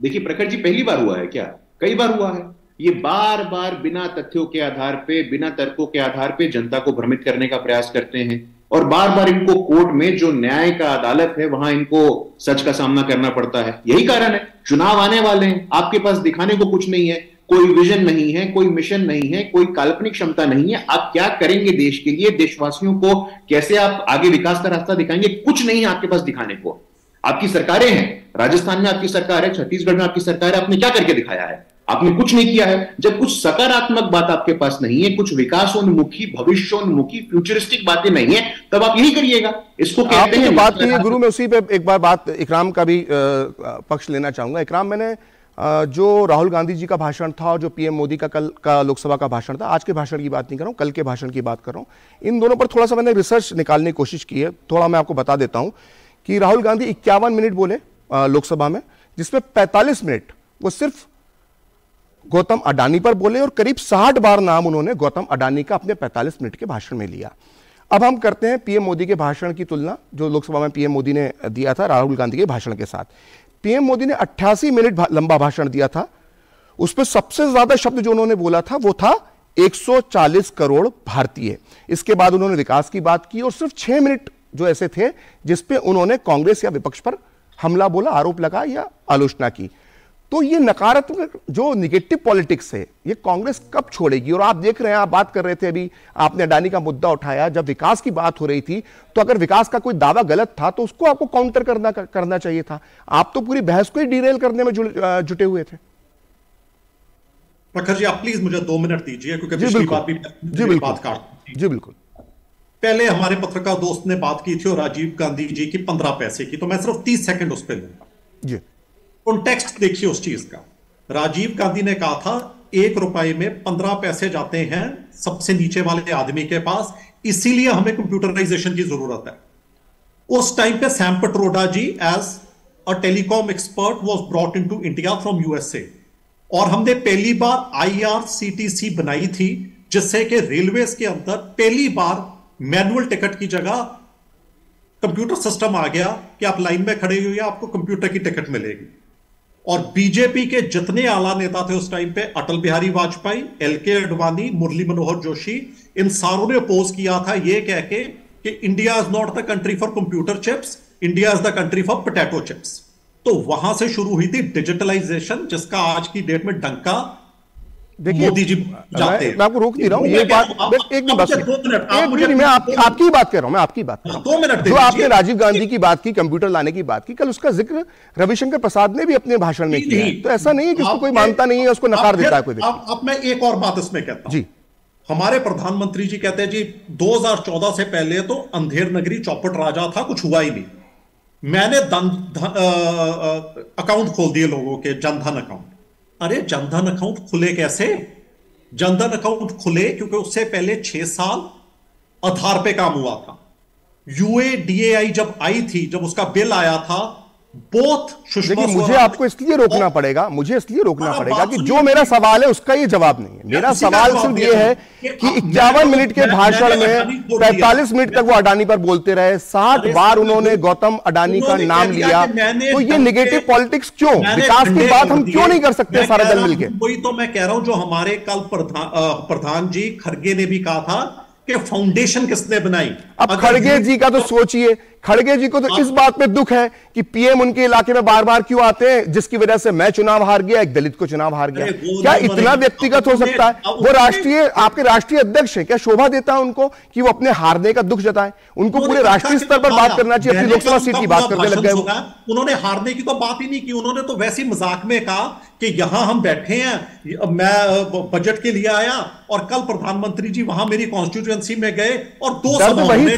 देखिए प्रखर जी, पहली बार हुआ है क्या? कई बार हुआ है। ये बार बार बिना तथ्यों के आधार पे, बिना तर्कों के आधार पे जनता को भ्रमित करने का प्रयास करते हैं और बार बार इनको कोर्ट में, जो न्याय का अदालत है, वहां इनको सच का सामना करना पड़ता है। यही कारण है। चुनाव आने वाले हैं, आपके पास दिखाने को कुछ नहीं है, कोई विजन नहीं है, कोई मिशन नहीं है, कोई काल्पनिक क्षमता नहीं है। आप क्या करेंगे देश के लिए? देशवासियों को कैसे आप आगे विकास का रास्ता दिखाएंगे? कुछ नहीं है आपके पास दिखाने को। आपकी सरकारें हैं, राजस्थान में आपकी सरकार है, छत्तीसगढ़ में आपकी सरकार है, आपने क्या करके दिखाया है? आपने कुछ नहीं किया है। जब कुछ सकारात्मक बात आपके पास नहीं है, कुछ विकासोन्मुखी, भविष्योन्मुखी, फ्यूचरिस्टिक बातें नहीं है, तब आप यही करिएगा। इसको कहते हैं बात की गुरु, मैं उसी पे एक बार बात इकराम का भी पक्ष लेना चाहूंगा। इकराम, मैंने जो राहुल गांधी जी का भाषण था और जो पीएम मोदी का कल का लोकसभा का भाषण था, आज के भाषण की बात नहीं कर रहा हूं, कल के भाषण की बात कर रहा हूं। इन दोनों पर थोड़ा सा मैंने रिसर्च निकालने की कोशिश की है, थोड़ा मैं आपको बता देता हूं कि राहुल गांधी 51 मिनट बोले लोकसभा में, जिसमें 45 मिनट वो सिर्फ गौतम अडानी पर बोले और करीब 60 बार नाम उन्होंने गौतम अडानी का अपने 45 मिनट के भाषण में लिया। अब हम करते हैं पीएम मोदी के भाषण की तुलना जो लोकसभा में पीएम मोदी ने दिया था राहुल गांधी के भाषण के साथ। पीएम मोदी ने 88 मिनट लंबा भाषण दिया था, उस पर सबसे ज्यादा शब्द जो उन्होंने बोला था वो था 140 करोड़ भारतीय। इसके बाद उन्होंने विकास की बात की और सिर्फ 6 मिनट जो ऐसे थे जिसपे उन्होंने कांग्रेस या विपक्ष पर हमला बोला, आरोप लगा या आलोचना की। तो ये नकारात्मक जो निगेटिव पॉलिटिक्स है ये कांग्रेस कब छोड़ेगी? और आप देख रहे हैं, आप बात कर रहे थे अभी, आपने अडानी का मुद्दा उठाया, जब विकास की बात हो रही थी तो अगर विकास का कोई दावा गलत था तो उसको आपको काउंटर करना चाहिए था। आप तो पूरी बहस को ही डिरेल करने में जुटे हुए थे। प्रखर जी, आप प्लीज मुझे 2 मिनट दीजिए क्योंकि जी बिल्कुल, जी बिल्कुल। पहले हमारे पत्रकार दोस्त ने बात की थी और राजीव गांधी जी की 15 पैसे की, तो मैं सिर्फ 30 सेकंड उस पर लूंगा जी। कॉन्टेक्स्ट देखिए उस चीज का। राजीव गांधी ने कहा था 1 रुपए में 15 पैसे जाते हैं सबसे नीचे वाले आदमी के पास, इसीलिए हमें कंप्यूटराइजेशन की जरूरत है। उस टाइम पे Sam Pitroda ji as a telecom expert was brought into India from USA, और हमने पहली बार आईआरसीटीसी बनाई थी जिससे कि रेलवेज के अंदर पहली बार मैनुअल टिकट की जगह कंप्यूटर सिस्टम आ गया कि आप लाइन में खड़े हुए आपको कंप्यूटर की टिकट मिलेगी। और बीजेपी के जितने आला नेता थे उस टाइम पे, अटल बिहारी वाजपेयी, एलके अडवाणी, मुरली मनोहर जोशी, इन सारों ने अपोज किया था ये कह के कि India is not the country for computer chips, India is the country for potato chips. तो वहां से शुरू हुई थी डिजिटलाइजेशन, जिसका आज की डेट में डंका देखिए मोदी जी जाते हैं। मैं आपको रोक नहीं रहा हूं, ये बात एक मिनट, मैं आपकी बात कर रहा हूं, मैं आपकी बात कर रहा हूं। 2 मिनट जो आपने राजीव गांधी की बात की, कंप्यूटर लाने की बात की, कल उसका जिक्र रविशंकर प्रसाद ने भी अपने भाषण में किया। तो ऐसा नहीं है कि उसको कोई मानता नहीं है, उसको नकार देता है कोई। अब मैं एक और बात इसमें कहता हूं जी। हमारे प्रधानमंत्री जी कहते हैं जी 2014 से पहले तो अंधेर नगरी चौपट राजा था, कुछ हुआ ही नहीं। मैंने अकाउंट खोल दिए लोगों के, जनधन अकाउंट। अरे जनधन अकाउंट खुले कैसे? जनधन अकाउंट खुले क्योंकि उससे पहले 6 साल आधार पे काम हुआ था। यूएडीएआई जब आई थी, जब उसका बिल आया था, देखिए मुझे आपको इसलिए रोकना पड़ेगा, मुझे इसलिए रोकना पड़ेगा कि जो मेरा सवाल है उसका ये जवाब नहीं है। मेरा सवाल सिर्फ ये है कि 51 मिनट के भाषण में 45 मिनट तक वो अडानी पर बोलते रहे, 60 बार उन्होंने गौतम अडानी का नाम लिया। तो ये निगेटिव पॉलिटिक्स क्यों? विकास की बात हम क्यों नहीं कर सकते सारा दल मिलकर? वही तो मैं कह रहा हूं, जो हमारे कल प्रधान जी खड़गे ने भी कहा था कि फाउंडेशन किसने बनाई। अब खड़गे जी का तो सोचिए, खड़गे जी को तो इस बात में दुख है कि पीएम उनके इलाके में बार बार क्यों आते हैं, जिसकी वजह से मैं चुनाव हार गया, एक दलित को चुनाव हार गया। क्या इतना व्यक्तिगत हो सकता है? वो राष्ट्रीय, आपके राष्ट्रीय अध्यक्ष हैं, क्या शोभा देता है उनको कि वो अपने हारने का दुख जताएं? उनको पूरे राष्ट्रीय स्तर पर बात करना चाहिए, अपनी लोकसभा सीट की बात करने लग गए। उन्होंने हारने की तो बात ही नहीं की, उन्होंने तो वैसे मजाक में कहा कि यहां हम बैठे हैं, मैं बजट के लिए आया, और कल प्रधानमंत्री जी वहां मेरी कॉन्स्टिट्यूएंसी में गए और 2 सभाओं में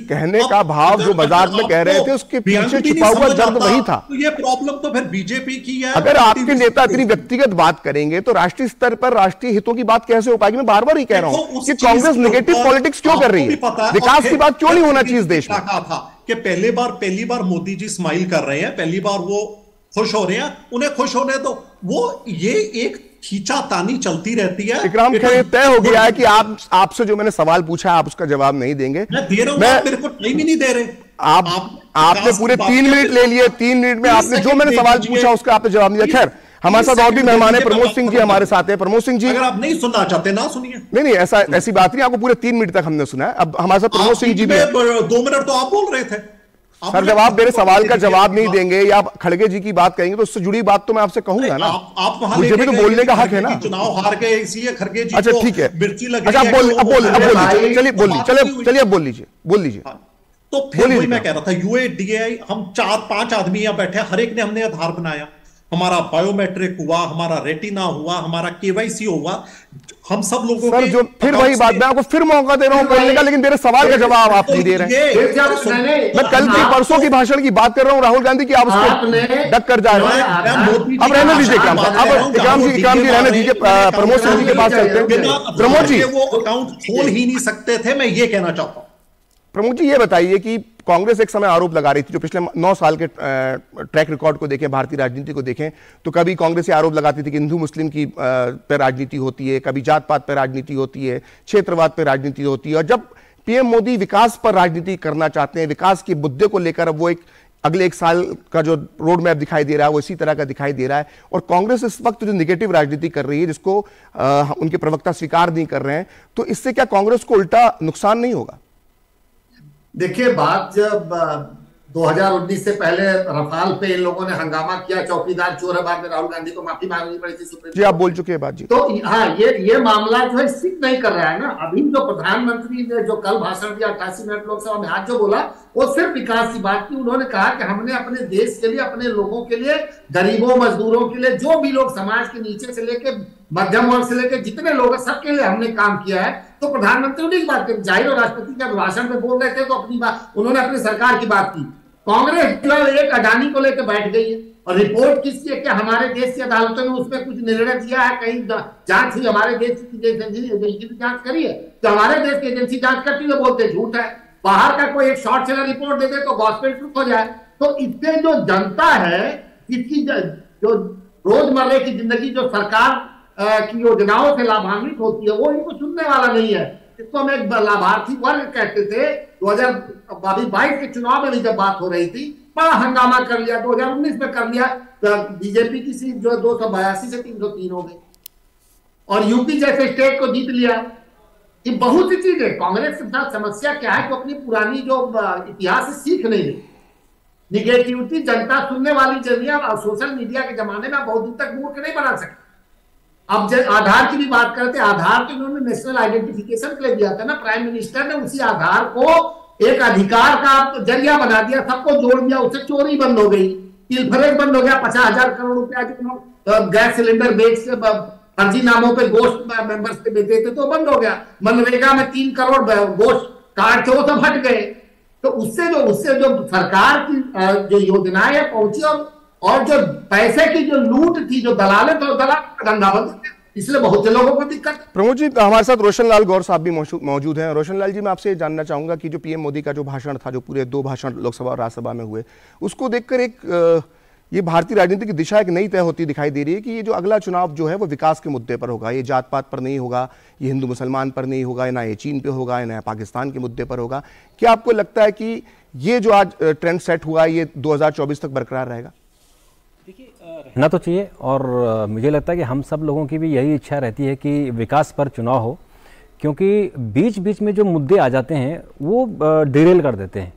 कहने का भाव जो मजाक में कह रहे थे उसके पीछे छुपा हुआ दर्द वही था। तो ये प्रॉब्लम तो फिर बीजेपी की है। अगर आपके नेता इतनी व्यक्तिगत बात करेंगे तो राष्ट्रीय स्तर पर राष्ट्रीय हितों की बात कैसे हो पाएगी? मैं बार बार ही कह रहा हूं कि कांग्रेस निगेटिव पॉलिटिक्स क्यों कर रही है? विकास की बात क्यों नहीं होना चाहिए इस देश में? कहा था कि पहली बार मोदी जी स्माइल कर रहे हैं, पहली बार वो खुश हो रहे हैं, उन्हें खुश होने दो। वो ये एक खींचातानी चलती रहती है। इकराम खैर तय हो गया है कि आपसे जो मैंने सवाल पूछा आप उसका जवाब नहीं देंगे। मैं दे रहा हूं, मेरे को टाइम ही नहीं दे रहे। आपने पूरे 3 मिनट ले लिए, 3 मिनट में आपने जो मैंने सवाल पूछा उसका आपने जवाब नहीं दिया। खैर हमारे साथ और भी मेहमान है, प्रमोद सिंह जी हमारे साथ है। प्रमोद सिंह जी, अगर आप नहीं सुनना चाहते ना सुनिए। नहीं ऐसी बात नहीं, आपको पूरे 3 मिनट तक हमने सुना है। अब हमारे साथ प्रमोद सिंह जी भी 2 मिनट तो आप बोल रहे थे सर। जब आप मेरे सवाल का जवाब नहीं देंगे या आप खड़गे जी की बात करेंगे तो उससे जुड़ी बात तो मैं आपसे कहूंगा ना। मुझे भी तो बोलने का हक है ना। चुनाव हार गए इसलिए खड़गे जी। अच्छा ठीक है, मिर्ची लगी। अच्छा अब बोलिए, चलिए अब बोल लीजिए। तो फिर वही मैं कह रहा था, यूएडीएआई, हम 4-5 आदमी यहां बैठे, हर एक ने हमने आधार बनाया, हमारा बायोमेट्रिक हुआ, हमारा रेटिना हुआ, हमारा केवाईसी हुआ, हम सब लोगों सर, जो फिर वही बात, मैं आपको फिर मौका दे रहा हूं बोलने का, लेकिन मेरे सवाल का जवाब आप नहीं दे रहे हैं। मैं कल की परसों की भाषण की बात कर रहा हूं राहुल गांधी की, आप उसको डक कर जा रहे हैं। अब रहने दीजिए इकराम साहब, अब इकराम जी रहने दीजिए, प्रमोद सिंह जी के पास चलते हैं। प्रमोद जी, वो अकाउंट खोल ही नहीं सकते थे, मैं ये कहना चाहता हूं। प्रमोद जी, ये बताइए कि कांग्रेस एक समय आरोप लगा रही थी, जो पिछले 9 साल के ट्रैक रिकॉर्ड को देखें, भारतीय राजनीति को देखें, तो कभी कांग्रेस ये आरोप लगाती थी कि हिंदू मुस्लिम की पर राजनीति होती है, कभी जात पात पर राजनीति होती है, क्षेत्रवाद पर राजनीति होती है। और जब पीएम मोदी विकास पर राजनीति करना चाहते हैं, विकास के मुद्दे को लेकर, अब वो एक अगले 1 साल का जो रोड मैप दिखाई दे रहा है वो इसी तरह का दिखाई दे रहा है। और कांग्रेस इस वक्त जो निगेटिव राजनीति कर रही है, जिसको उनके प्रवक्ता स्वीकार नहीं कर रहे हैं, तो इससे क्या कांग्रेस को उल्टा नुकसान नहीं होगा? देखिए, बात जब 2019 से पहले रफाल पे इन लोगों ने हंगामा किया, चौकीदार चोर है, बाद में राहुल गांधी को माफी मांगनी पड़ी थी सुप्रीम जी, आप बोल चुके हैं बात जी। तो हाँ, ये मामला जो है स्टिक नहीं कर रहा है ना। अभी जो प्रधानमंत्री ने जो कल भाषण दिया 88 मिनट लोकसभा में, आज जो बोला वो सिर्फ विकास की बात की। उन्होंने कहा कि हमने अपने देश के लिए, अपने लोगों के लिए, गरीबों मजदूरों के लिए, जो भी लोग समाज के नीचे से लेके मध्यम वर्ग से लेकर जितने लोग हैं, सबके लिए हमने काम किया है। तो प्रधानमंत्री ने बात की, जाहिर और राष्ट्रपति के भाषण में बोल रहे थे तो अपनी बात, उन्होंने अपनी सरकार की बात की। कांग्रेस जो एक अडानी को लेकर बैठ गई है, और रिपोर्ट किसकी है? क्या हमारे देश की अदालतों ने उसमें कुछ निर्णय दिया है? कहीं जांच हुई? हमारे देश की एजेंसी की जांच करी है? तो हमारे देश की एजेंसी जांच करती है, बोलते झूठ है। बाहर का कोई एक शॉर्ट सेलर रिपोर्ट दे दे तो गॉस्पेल ट्रुथ हो जाए। तो इससे जो जनता है, इसकी जो रोजमर्रा की जिंदगी, जो सरकार की योजनाओं से लाभान्वित होती है, वो इनको सुनने वाला नहीं है। इसको हम एक लाभार्थी वर्ग कहते थे। 2022 के चुनाव में भी जब बात हो रही थी, बड़ा हंगामा कर लिया, 2019 में कर लिया। बीजेपी की सीट जो 282 से 303 हो गई, और यूपी जैसे स्टेट को जीत लिया। ये बहुत सी चीज है। कांग्रेस के साथ समस्या क्या है? तो अपनी पुरानी जो इतिहास से सीख नहीं रही, निगेटिविटी जनता सुनने वाली चाहिए। और सोशल मीडिया के जमाने में बहुत दिन तक मूर्ख नहीं बना सकते। अब जब आधार की भी बात करते, आधार तो उन्होंने नेशनल आइडेंटिफिकेशन के लिए दिया था ना, प्राइम मिनिस्टर ने उसी आधार को एक अधिकार का जरिया बना दिया, सबको जोड़ दिया, उससे चोरी बंद हो गई, पिलफरेज बंद हो गया। 50,000 करोड़ रुपया जो गैस सिलेंडर बेच के फर्जी नामों पे गोश्त मेंबर्स के देते थे तो बंद हो गया। मनरेगा में 3 करोड़ गोश्त कार्ड थे, वो सब हट गए। तो उससे जो सरकार की जो योजनाएं पहुंची, और जो पैसे की जो लूट थी, जो दलालें, तो दलाल धंधा बंद, इसलिए बहुत से लोगों को दिक्कत। प्रमोद जी, हमारे साथ रोशन लाल गौर साहब भी मौजूद हैं। रोशन लाल जी, मैं आपसे जानना चाहूंगा कि जो पीएम मोदी का जो भाषण था, जो पूरे 2 भाषण लोकसभा और राज्यसभा में हुए, उसको देखकर एक ये भारतीय राजनीति की दिशा एक नई तय होती दिखाई दे रही है कि ये जो अगला चुनाव जो है वो विकास के मुद्दे पर होगा। ये जात पात पर नहीं होगा, ये हिंदू मुसलमान पर नहीं होगा, ना ये चीन पे होगा, ना पाकिस्तान के मुद्दे पर होगा। क्या आपको लगता है कि ये जो आज ट्रेंड सेट हुआ है, ये 2024 तक बरकरार रहेगा? रहना तो चाहिए, और मुझे लगता है कि हम सब लोगों की भी यही इच्छा रहती है कि विकास पर चुनाव हो, क्योंकि बीच बीच में जो मुद्दे आ जाते हैं वो डिरेल कर देते हैं।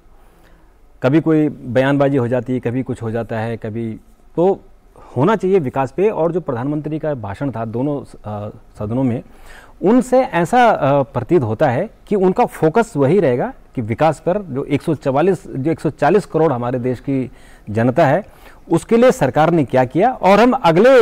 कभी कोई बयानबाजी हो जाती है, कभी कुछ हो जाता है, कभी तो होना चाहिए विकास पे। और जो प्रधानमंत्री का भाषण था दोनों सदनों में, उनसे ऐसा प्रतीत होता है कि उनका फोकस वही रहेगा कि विकास पर। जो 140 करोड़ हमारे देश की जनता है, उसके लिए सरकार ने क्या किया, और हम अगले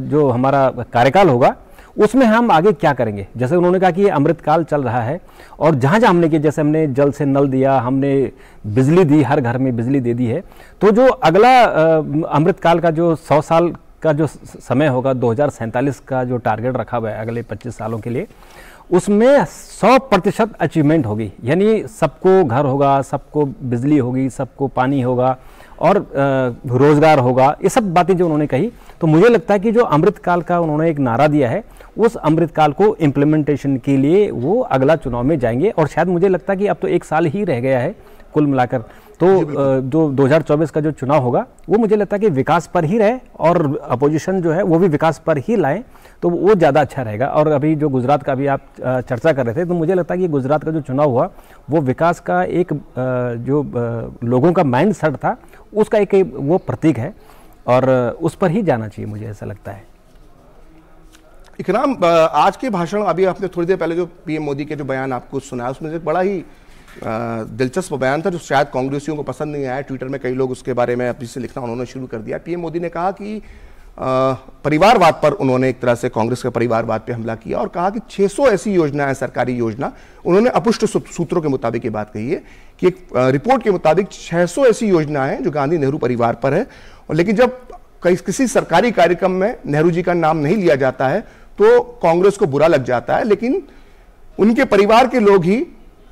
जो हमारा कार्यकाल होगा उसमें हम आगे क्या करेंगे। जैसे उन्होंने कहा कि ये अमृतकाल चल रहा है, और जहाँ जहाँ हमने किया, जैसे हमने जल से नल दिया, हमने बिजली दी, हर घर में बिजली दे दी है। तो जो अगला अमृतकाल का जो 100 साल का जो समय होगा, 2047 का जो टारगेट रखा हुआ है अगले 25 सालों के लिए, उसमें 100% अचीवमेंट होगी। यानी सबको घर होगा, सबको बिजली होगी, सबको पानी होगा, और रोजगार होगा। ये सब बातें जो उन्होंने कही, तो मुझे लगता है कि जो अमृतकाल का उन्होंने एक नारा दिया है, उस अमृतकाल को इम्प्लीमेंटेशन के लिए वो अगला चुनाव में जाएंगे। और शायद मुझे लगता है कि अब तो 1 साल ही रह गया है कुल मिलाकर, तो जो 2024 का जो चुनाव होगा वो मुझे लगता है कि विकास पर ही रहे, और अपोजिशन जो है वो भी विकास पर ही लाएं, तो वो ज़्यादा अच्छा रहेगा। और अभी जो गुजरात का भी आप चर्चा कर रहे थे, तो मुझे लगता है कि गुजरात का जो चुनाव हुआ वो विकास का एक जो लोगों का माइंड सेट था, उसका एक वो प्रतीक है, और उस पर ही जाना चाहिए, मुझे ऐसा लगता है। इकराम, आज के भाषण, अभी आपने थोड़ी देर पहले जो पीएम मोदी के जो बयान आपको सुनाया, उसमें एक बड़ा ही दिलचस्प बयान था जो शायद कांग्रेसियों को पसंद नहीं आया। ट्विटर में कई लोग उसके बारे में अपनी से लिखना उन्होंने शुरू कर दिया। पीएम मोदी ने कहा कि परिवारवाद पर उन्होंने एक तरह से कांग्रेस के परिवारवाद पे हमला किया और कहा कि 600 ऐसी योजना है, सरकारी योजना, उन्होंने अपुष्ट सूत्रों के मुताबिक ये बात कही है कि एक रिपोर्ट के मुताबिक 600 ऐसी योजना है जो गांधी नेहरू परिवार पर है, और लेकिन जब किसी सरकारी कार्यक्रम में नेहरू जी का नाम नहीं लिया जाता है तो कांग्रेस को बुरा लग जाता है, लेकिन उनके परिवार के लोग ही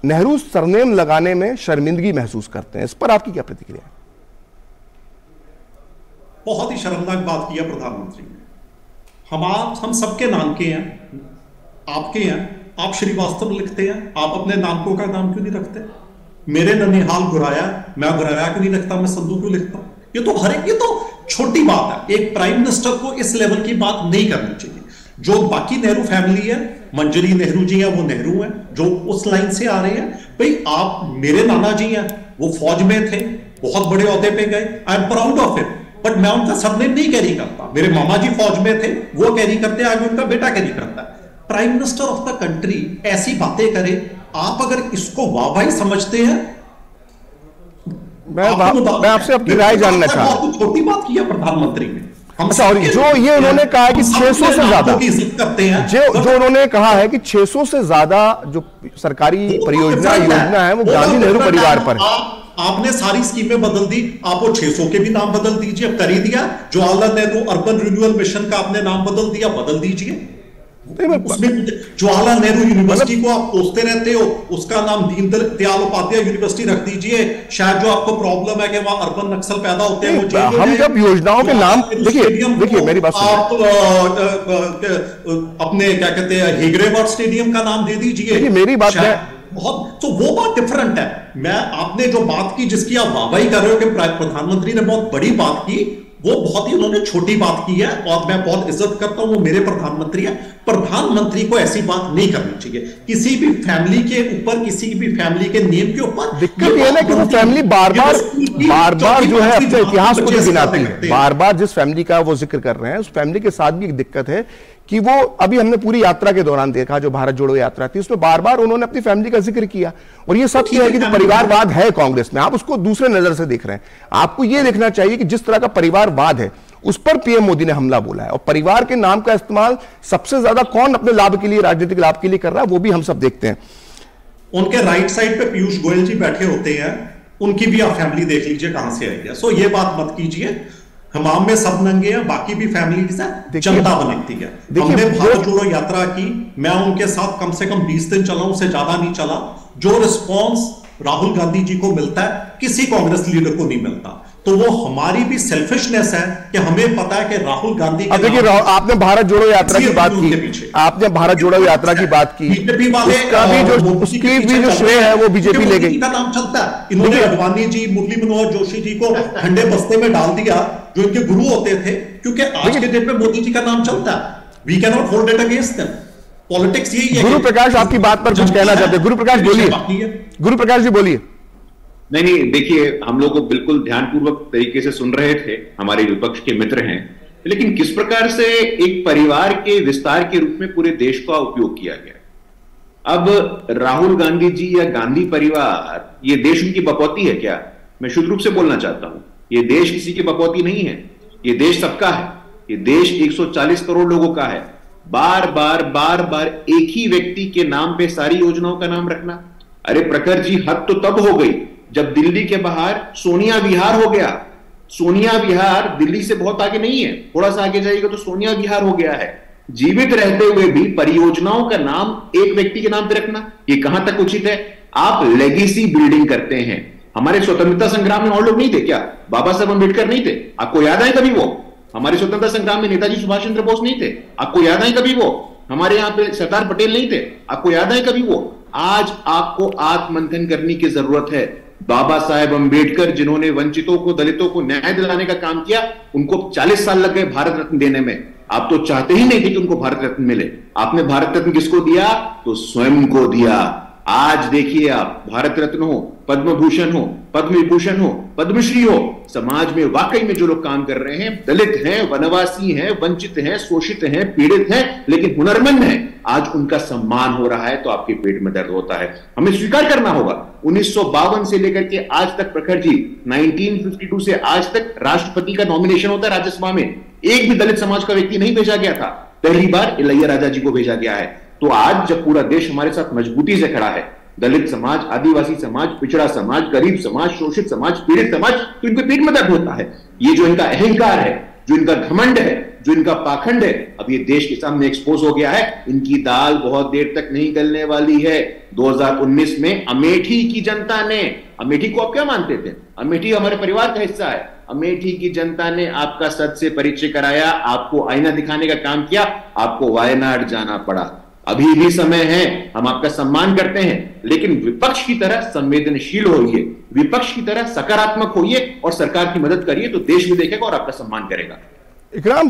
नेहरू सरनेम लगाने में शर्मिंदगी महसूस करते हैं। इस पर आपकी क्या प्रतिक्रिया है? बहुत ही शर्मनाक बात की है प्रधानमंत्री ने। हम सबके नाम के हैं, आपके हैं, आप श्रीवास्तव लिखते हैं, आप अपने नानकों का नाम क्यों नहीं रखते? मेरे ननिहाल गुराया, मैं गुराया क्यों नहीं लिखता, मैं संधू क्यों लिखता? ये तो छोटी बात है। एक प्राइम मिनिस्टर को इस लेवल की बात नहीं करनी चाहिए। जो बाकी नेहरू फैमिली है, मंजरी नेहरू जी हैं, वो नेहरू हैं, जो उस लाइन से आ रहे हैं। भाई आप, मेरे नाना जी हैं, वो फौज में थे, बहुत बड़े ओहदे पे गए, I am proud of it, but मैं उनका सरनेम नहीं कैरी करता। मेरे मामा जी फौज में थे, वो कैरी करते हैं, आगे उनका बेटा कैरी करता है। Prime minister of the country ऐसी बातें करे, आप अगर इसको वाहवाही समझते हैं, मैं आपसे आपकी राय जानना चाहता हूं। छोटी बात की है प्रधानमंत्री ने। अच्छा, और जो ये उन्होंने कहा है कि 600 से ज्यादा करते हैं, जो उन्होंने कहा है कि 600 से ज्यादा जो सरकारी परियोजना योजना है वो गांधी नेहरू परिवार पर है। आपने सारी स्कीमें बदल दी, आप वो 600 के भी नाम बदल दीजिए, कर ही दिया। Jawaharlal Nehru urban renewal mission का आपने नाम बदल दिया, बदल दीजिए। उसमें जवाहरलाल नेहरू यूनिवर्सिटी को आप कोसते रहते हो, उसका नाम दीनदयाल उपाध्याय यूनिवर्सिटी रख दीजिए। शायद जो आपको प्रॉब्लम है कि वहां अर्बन नक्सल पैदा होते हैं, वो हम जब योजनाओं के नाम, देखिए मेरी बात आप अपने क्या कहते हैं हेगड़ेवार स्टेडियम का नाम दे दीजिए। मेरी बात है बहुत, तो वो बात डिफरेंट है। मैं आपने जो बात की, जिसकी आप वाहवाही कर रहे हो कि प्रधानमंत्री ने बहुत बड़ी बात की, वो बहुत ही उन्होंने छोटी बात की है, और मैं बहुत इज्जत करता हूं, वो मेरे प्रधानमंत्री है। प्रधानमंत्री को ऐसी बात नहीं करनी चाहिए किसी भी फैमिली के ऊपर, किसी भी फैमिली के नेम के ऊपर। दिक्कत ये ना कि वो फैमिली बार बार जो है अपने इतिहास को गिनाती है, बार बार जिस फैमिली का वो जिक्र कर रहे हैं, उस फैमिली के साथ भी एक दिक्कत है कि वो, अभी हमने पूरी यात्रा के दौरान देखा, जो भारत जोड़ो यात्रा थी, उसमें बार बार उन्होंने अपनी फैमिली का जिक्र किया, और ये सब है कि जो परिवारवाद है कांग्रेस में, आप उसको दूसरे नजर से देख रहे हैं। आपको ये देखना चाहिए कि जिस तरह का परिवारवाद है उस पर पीएम मोदी ने हमला बोला है, और परिवार के नाम का इस्तेमाल सबसे ज्यादा कौन अपने लाभ के लिए, राजनीतिक लाभ के लिए कर रहा है, वो भी हम सब देखते हैं। उनके राइट साइड पे पीयूष गोयल जी बैठे होते हैं, उनकी भी आप फैमिली देख लीजिए कहां से आई है। सो ये बात मत कीजिए, हमाम में सब नंगे हैं, बाकी भी फैमिली के साथ जनता बनती है। हमने भारत जोड़ो यात्रा की, मैं उनके साथ कम से कम 20 दिन चला हूं, उससे ज्यादा नहीं चला। जो रिस्पॉन्स राहुल गांधी जी को मिलता है, किसी कांग्रेस लीडर को नहीं मिलता। तो वो हमारी भी सेल्फिशनेस है कि हमें पता है कि राहुल गांधी, अब देखिए आपने भारत जोड़ो यात्रा की बात की, आपने भारत जोड़ो यात्रा की बात की, बीजेपी वाले उसकी भी जो श्रेय है वो बीजेपी ले गई। का नाम चलता है, इन्होंने अडवाणी जी, मुरली मनोहर जोशी जी को ठंडे बस्ते में डाल दिया, जो इनके गुरु होते थे, क्योंकि आज के डेट में मोदी जी का नाम चलता है। We can not hold it against them. Politics यही है। गुरु प्रकाश आपकी बात पर कुछ कहना चाहते हैं? गुरु प्रकाश बोलिए, गुरु प्रकाश जी बोलिए। नहीं, देखिए, हम लोग बिल्कुल ध्यानपूर्वक तरीके से सुन रहे थे, हमारे विपक्ष के मित्र हैं, लेकिन किस प्रकार से एक परिवार के विस्तार के रूप में पूरे देश का उपयोग किया गया। अब राहुल गांधी जी या गांधी परिवार, ये देश उनकी बपौती है क्या? मैं शुद्ध रूप से बोलना चाहता हूं, ये देश किसी की बपौती नहीं है, ये देश सबका है, ये देश 140 करोड़ लोगों का है। बार बार एक ही व्यक्ति के नाम पे सारी योजनाओं का नाम रखना, अरे प्रखर जी, हद तो तब हो गई जब दिल्ली के बाहर सोनिया विहार हो गया। सोनिया विहार दिल्ली से बहुत आगे नहीं है, थोड़ा सा आगे जाएगा तो सोनिया विहार हो गया है। जीवित रहते हुए भी परियोजनाओं का नाम एक व्यक्ति के नाम पे रखना, ये कहां तक उचित है? आप लेगेसी बिल्डिंग करते हैं। हमारे स्वतंत्रता संग्राम में और लोग नहीं थे क्या? बाबा साहब अम्बेडकर नहीं थे? आपको याद है कभी वो? हमारे स्वतंत्रता संग्राम में नेताजी सुभाष चंद्र बोस नहीं थे? आपको याद है कभी वो? हमारे यहां पे सरदार पटेल नहीं थे? आपको याद है कभी वो? आज आपको आत्ममंथन करने की जरूरत है। बाबा साहेब अम्बेडकर, जिन्होंने वंचितों को, दलितों को न्याय दिलाने का काम किया, उनको 40 साल लग गए भारत रत्न देने में। आप तो चाहते ही नहीं थे कि उनको भारत रत्न मिले। आपने भारत रत्न किसको दिया? तो स्वयं को दिया। आज देखिए, आप भारत रत्न हो, पद्म भूषण हो, पद्म विभूषण हो, पद्मश्री हो, समाज में वाकई में जो लोग काम कर रहे हैं, दलित हैं, वनवासी हैं, वंचित हैं, शोषित हैं, पीड़ित हैं, लेकिन हुनरमंद हैं, आज उनका सम्मान हो रहा है तो आपके पेट में दर्द होता है। हमें स्वीकार करना होगा, 1952 से लेकर के आज तक, प्रखर जी, 1952 से आज तक राष्ट्रपति का नॉमिनेशन होता है राज्यसभा में, एक भी दलित समाज का व्यक्ति नहीं भेजा गया था। पहली बार इलैया राजा जी को भेजा गया है। तो आज जब पूरा देश हमारे साथ मजबूती से खड़ा है, दलित समाज, आदिवासी समाज, पिछड़ा समाज, गरीब समाज, शोषित समाज, पीड़ित समाज, तो इनके पेट में दर्द होता है। ये जो इनका अहंकार है, जो इनका घमंड है, जो इनका पाखंड है, अब ये देश के सामने एक्सपोज हो गया है। इनकी दाल बहुत देर तक नहीं गलने वाली है। 2019 में अमेठी की जनता ने, अमेठी को आप क्या मानते थे? अमेठी हमारे परिवार का हिस्सा है। अमेठी की जनता ने आपका सच से परिचय कराया, आपको आईना दिखाने का काम किया, आपको वायनाड जाना पड़ा। अभी भी समय है, हम आपका सम्मान करते हैं, लेकिन विपक्ष की तरह संवेदनशील होइए, विपक्ष की तरह सकारात्मक होइए और सरकार की मदद करिए, तो देश भी देखेगा और आपका सम्मान करेगा। इकराम,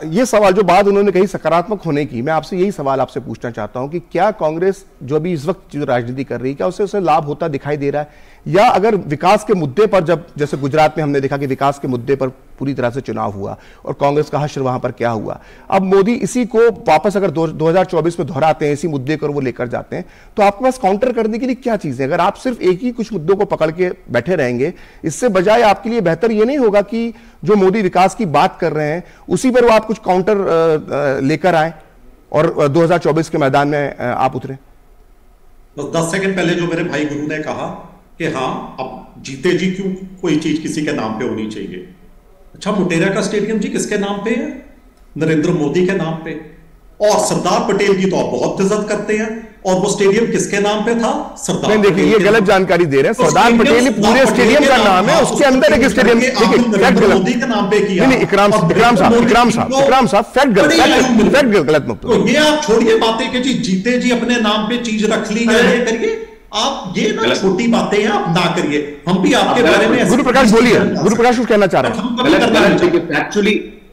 ये सवाल जो बात उन्होंने कही सकारात्मक होने की, मैं आपसे यही सवाल आपसे पूछना चाहता हूं कि क्या कांग्रेस जो अभी इस वक्त जो राजनीति कर रही है, क्या उसे लाभ होता दिखाई दे रहा है? या अगर विकास के मुद्दे पर, जब जैसे गुजरात में हमने देखा कि विकास के मुद्दे पर पूरी तरह से चुनाव हुआ और कांग्रेस का हश्र वहां पर क्या हुआ, अब मोदी इसी को वापस अगर 2024 में दोहराते हैं, इसी मुद्दे को वो लेकर जाते हैं, तो आपके पास काउंटर करने के लिए क्या चीज है? अगर आप सिर्फ एक ही कुछ मुद्दों को पकड़ के बैठे रहेंगे, इससे बजाय आपके लिए बेहतर ये नहीं होगा कि जो मोदी विकास की बात कर रहे हैं उसी पर वो आप कुछ काउंटर लेकर आए और 2024 के मैदान में आप उतरे? बस 10 सेकंड पहले जो मेरे भाई गुरु ने कहा कि हाँ, अब जीते जी क्यों कोई चीज किसी के नाम पे होनी चाहिए। अच्छा, मोटेरा का स्टेडियम जी किसके नाम पे है? नरेंद्र मोदी के नाम पे। और सरदार पटेल की तो आप बहुत इज्जत करते हैं, और वो स्टेडियम किसके नाम पे था? सरदार नहीं, देखिए ये गलत जानकारी दे रहे हैं। सरदार पटेल पूरे स्टेडियम का नाम है, उसके अंदर एक स्टेडियम, देखिए फैक्ट गलत, मोदी के नाम पे किया। नहीं, इकराम साहब फैक्ट गलत मत। तो ये आप छोड़िए बातें कि जी जीते जी अपने नाम पे चीज रख ली है, ये करिए आप, ये ना छोटी बातें हैं, आप ना करिए। हम भी आपके बारे में, गुरु प्रकाश बोलिए, गुरु प्रकाश कुछ कहना चाह रहे हैं।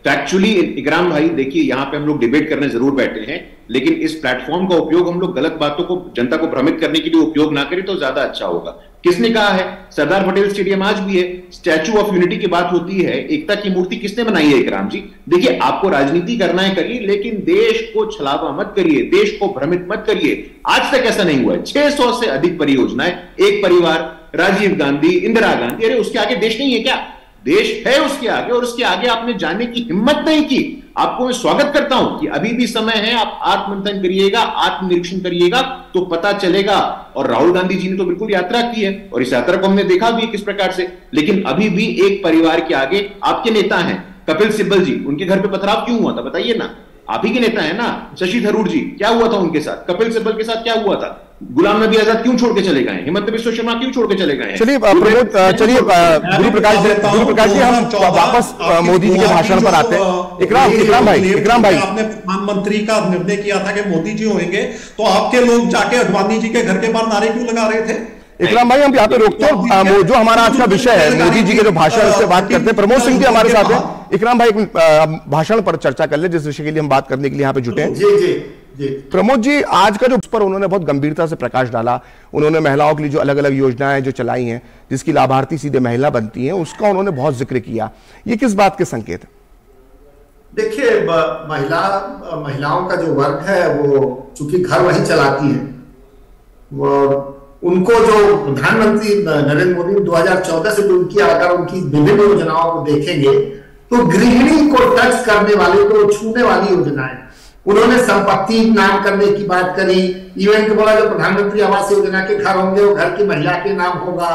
फैक्चुअली इकराम भाई, देखिए यहाँ पे हम लोग डिबेट करने जरूर बैठे हैं, लेकिन इस प्लेटफॉर्म का उपयोग हम लोग गलत बातों को, जनता को भ्रमित करने के लिए उपयोग ना करें तो ज्यादा अच्छा होगा। किसने कहा है? सरदार पटेल स्टेडियम आज भी है। स्टैच्यू ऑफ यूनिटी की बात होती है, एकता की मूर्ति किसने बनाई है? इकराम जी, देखिए आपको राजनीति करना है करिए, लेकिन देश को छलावा मत करिए, देश को भ्रमित मत करिए। आज तक ऐसा नहीं हुआ है। 600 से अधिक परियोजनाएं, एक परिवार, राजीव गांधी, इंदिरा गांधी, अरे उसके आगे देश नहीं है क्या? देश है उसके आगे, और उसके आगे आपने जाने की हिम्मत नहीं की। आपको मैं स्वागत करता हूं कि अभी भी समय है, आप आत्ममंथन करिएगा, आत्मनिरीक्षण करिएगा, तो पता चलेगा। और राहुल गांधी जी ने तो बिल्कुल यात्रा की है, और इस यात्रा को हमने देखा भी किस प्रकार से, लेकिन अभी भी एक परिवार के आगे आपके नेता हैं कपिल सिब्बल जी, उनके घर पे पथराव क्यों हुआ था बताइए ना? आप ही के नेता है ना। शशि थरूर जी, क्या हुआ था उनके साथ? कपिल सिब्बल के साथ क्या हुआ था? गुलाम नबी आजाद क्यों छोड़ के चले गए? हेमंत बिस्वा शर्मा क्यों छोड़ के चले गए? चलिए चलिए गुरु प्रकाश जी, हम वापस मोदी जी के भाषण पर आते हैं। इकराम भाई, आपने प्रधानमंत्री का निर्णय किया था कि मोदी जी होंगे, तो आपके लोग जाके अडवाणी जी के घर के बाहर नारे क्यों लगा रहे थे? इकराम भाई, हम यहाँ पे रोकते हैं। जो हमारा आज का विषय है, मोदी जी के जो भाषण से बात करते हैं। प्रमोद सिंह जी हमारे साथ हैं। इकराम भाई, भाषण पर चर्चा कर ले, जिस विषय के लिए हम बात करने के लिए यहाँ पे जुटे हैं। जी। प्रमोद जी, आज का जो उस पर उन्होंने बहुत गंभीरता से प्रकाश डाला, उन्होंने महिलाओं के लिए जो अलग अलग योजनाएं जो चलाई हैं, जिसकी लाभार्थी सीधे महिला बनती हैं, उसका उन्होंने बहुत जिक्र किया। ये किस बात के संकेत है? देखिए, महिलाओं का जो वर्ग है वो चूंकि घर वही चलाती है, और उनको जो प्रधानमंत्री नरेंद्र मोदी 2014 से जो अगर उनकी विभिन्न योजनाओं को देखेंगे, तो गृहिणी को टच करने वाली, को छूने वाली योजनाएं। उन्होंने संपत्ति नाम करने की बात करी, इवन के बोला जो प्रधानमंत्री आवास योजना के घर होंगे वो घर की महिला के नाम होगा।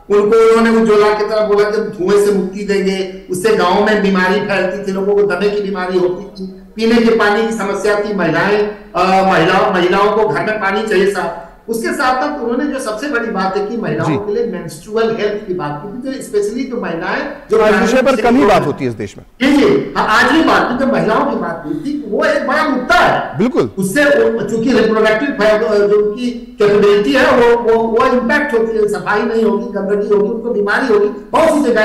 उनको उन्होंने उज्ज्वला की तरह बोला कि धुएं से मुक्ति देंगे, उससे गांव में बीमारी फैलती थी, लोगों को दमे की बीमारी होती थी, पीने के पानी की समस्या थी, महिलाओं को घर में पानी चाहिए साहब। उसके साथ साथ उन्होंने जो सबसे बड़ी बात है कि महिलाओं के लिए मेंस्ट्रुअल हेल्थ की बात की, तो स्पेशली जो महिलाएं, जो इस विषय पर कम ही बात होती है इस देश में। जी, आज ही बात की, जब महिलाओं की बात हुई थी, वो एक बड़ा मुद्दा है। बिल्कुल, उससे चूंकि रिप्रोडक्टिव जो उनकी कैपेबिलिटी है वो इम्पैक्ट होती है, सफाई नहीं होगी, गंदगी होगी, उनको बीमारी होगी, बहुत सी जगह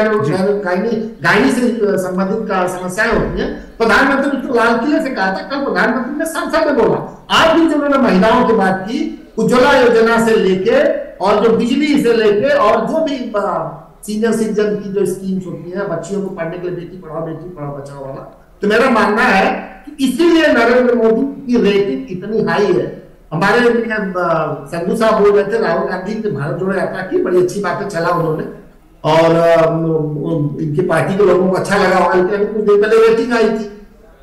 गायनी से संबंधित समस्याएं होती है। प्रधानमंत्री ने लाल किले से कहा था, कल प्रधानमंत्री ने संसद में बोला। आज भी जो उन्होंने महिलाओं की बात की, उज्ज्वला योजना से लेके और जो बिजली से लेके और जो भी सीनियर सिटीजन की जो स्कीम्स होती है, बच्चियों को पढ़ने के लिए बेटी पढ़ाओ बचाओ वाला, तो मेरा मानना है कि इसीलिए नरेंद्र मोदी की रेटिंग इतनी हाई है। हमारे संधू साहब बोल रहे थे राहुल गांधी के भारत जोड़ो यात्रा की, बड़ी अच्छी बातें चला उन्होंने, और इनकी पार्टी के लोगों को अच्छा लगा होगा, अभी कुछ देर पहले रेटिंग आई थी,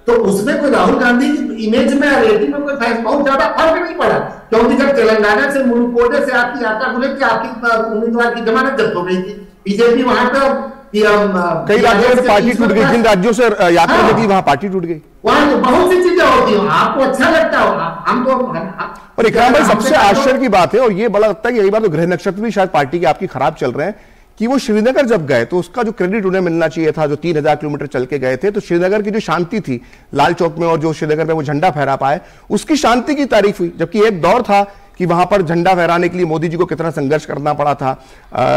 तो उसमें कोई राहुल गांधी की इमेज में रेटिंग में कोई बहुत ज्यादा फर्क नहीं पड़ा, क्योंकि जब तेलंगाना से मुलुकोटे से आपकी यात्रा गुजरी थी, आपकी उम्मीदवार की जमानत जब्त हो गई थी, बीजेपी वहां पर कई राज्यों में पार्टी टूट गई, जिन राज्यों से यात्रा में थी वहां पार्टी टूट गई, वहां तो बहुत सी चीजें होती हैं, आपको अच्छा लगता होगा, हम तो। और इकराम भाई सबसे आश्चर्य की बात है, और ये बड़ा लगता है कि यही बार तो गृह नक्षत्र भी शायद पार्टी के आपकी खराब चल रहे हैं, कि वो श्रीनगर जब गए तो उसका जो क्रेडिट उन्हें मिलना चाहिए था, जो 3000 किलोमीटर चल के गए थे, तो श्रीनगर की जो शांति थी लाल चौक में और जो श्रीनगर में वो झंडा फहरा पाए, उसकी शांति की तारीफ हुई, जबकि एक दौर था कि वहां पर झंडा फहराने के लिए मोदी जी को कितना संघर्ष करना पड़ा था।